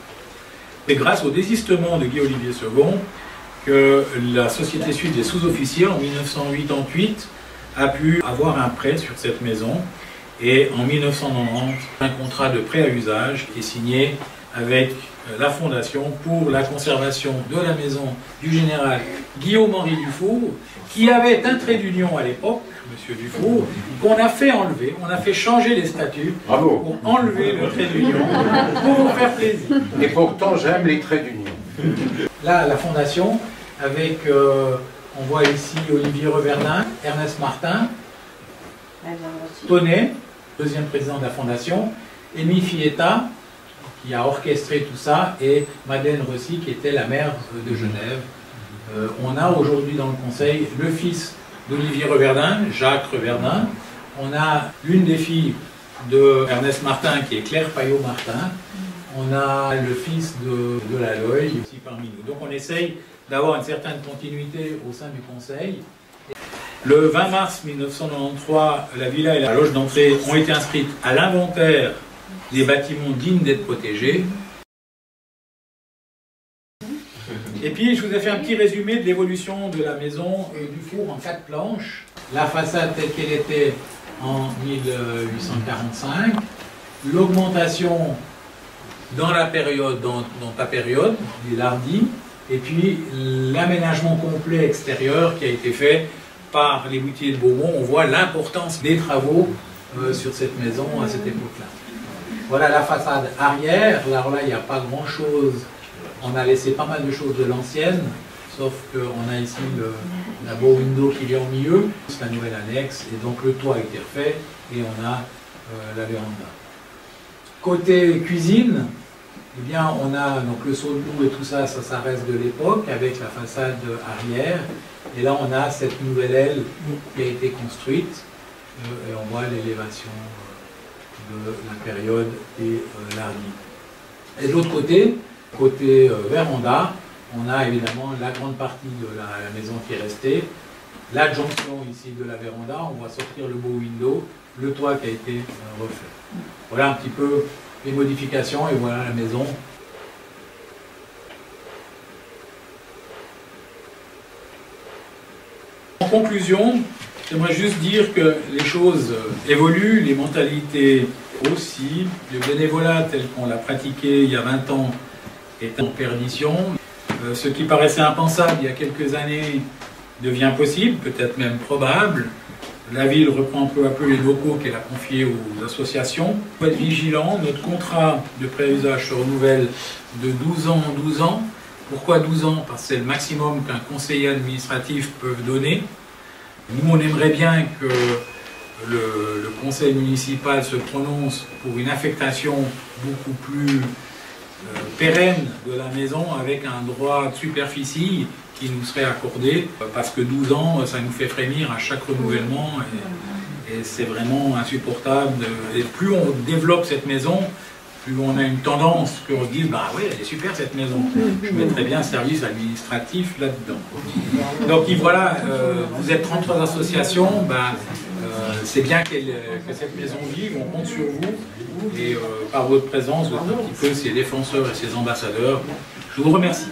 Speaker 1: C'est grâce au désistement de Guy-Olivier II que la Société suisse des sous-officiers, en 1988, a pu avoir un prêt sur cette maison. Et en 1990, un contrat de prêt à usage est signé avec la Fondation pour la conservation de la maison du général Guillaume-Henri Dufour, qui avait un trait d'union à l'époque, M. Dufour, qu'on a fait enlever. On a fait changer les statuts pour enlever le trait d'union, pour vous faire plaisir.
Speaker 2: Et pourtant, j'aime les traits d'union.
Speaker 1: Là, la Fondation, avec, on voit ici Olivier Reverdin, Ernest Martin, Tonnet, deuxième président de la Fondation, Émile Fietta, qui a orchestré tout ça, et Madeleine Rossi, qui était la maire de Genève. On a aujourd'hui dans le conseil le fils d'Olivier Reverdin, Jacques Reverdin. On a l'une des filles de Ernest Martin, qui est Claire Payot-Martin. On a le fils de la Loye aussi parmi nous. Donc on essaye d'avoir une certaine continuité au sein du conseil. Le 20 mars 1993, la villa et la loge d'entrée ont été inscrites à l'inventaire des bâtiments dignes d'être protégés. Et puis, je vous ai fait un petit résumé de l'évolution de la maison Dufour en 4 planches. La façade telle qu'elle était en 1845, l'augmentation dans la période, dans ta période, des lardis, et puis l'aménagement complet extérieur qui a été fait par les Boutiers de Beaumont. On voit l'importance des travaux sur cette maison à cette époque-là. Voilà la façade arrière. Alors là, il n'y a pas grand-chose. On a laissé pas mal de choses de l'ancienne, sauf qu'on a ici la beau window qui est en milieu, c'est la nouvelle annexe, et donc le toit a été refait, et on a la véranda. Côté cuisine, eh bien, on a donc le seau de boue et tout ça, ça reste de l'époque, avec la façade arrière, et là on a cette nouvelle aile qui a été construite, et on voit l'élévation de la période des lardis. Et de l'autre côté, véranda, on a évidemment la grande partie de la maison qui est restée, l'adjonction ici de la véranda, on voit sortir le beau window, le toit qui a été refait. Voilà un petit peu les modifications et voilà la maison. En conclusion, J'aimerais juste dire que les choses évoluent, les mentalités aussi. Le bénévolat tel qu'on l'a pratiqué il y a 20 ans est en perdition. Ce qui paraissait impensable il y a quelques années devient possible, peut-être même probable. La ville reprend peu à peu les locaux qu'elle a confiés aux associations. Il faut être vigilant, notre contrat de pré-usage se renouvelle de 12 ans en 12 ans. Pourquoi 12 ans? Parce que c'est le maximum qu'un conseiller administratif peut donner. Nous, on aimerait bien que le conseil municipal se prononce pour une affectation beaucoup plus pérenne de la maison avec un droit de superficie qui nous serait accordé, parce que 12 ans, ça nous fait frémir à chaque renouvellement et c'est vraiment insupportable. Et plus on développe cette maison, plus on a une tendance qu'on se dise, bah oui, elle est super cette maison, je mettrais bien un service administratif là-dedans. Donc voilà, vous êtes 33 associations, c'est bien que cette maison vive, on compte sur vous, et par votre présence, vous êtes un petit peu ses défenseurs et ses ambassadeurs. Je vous remercie.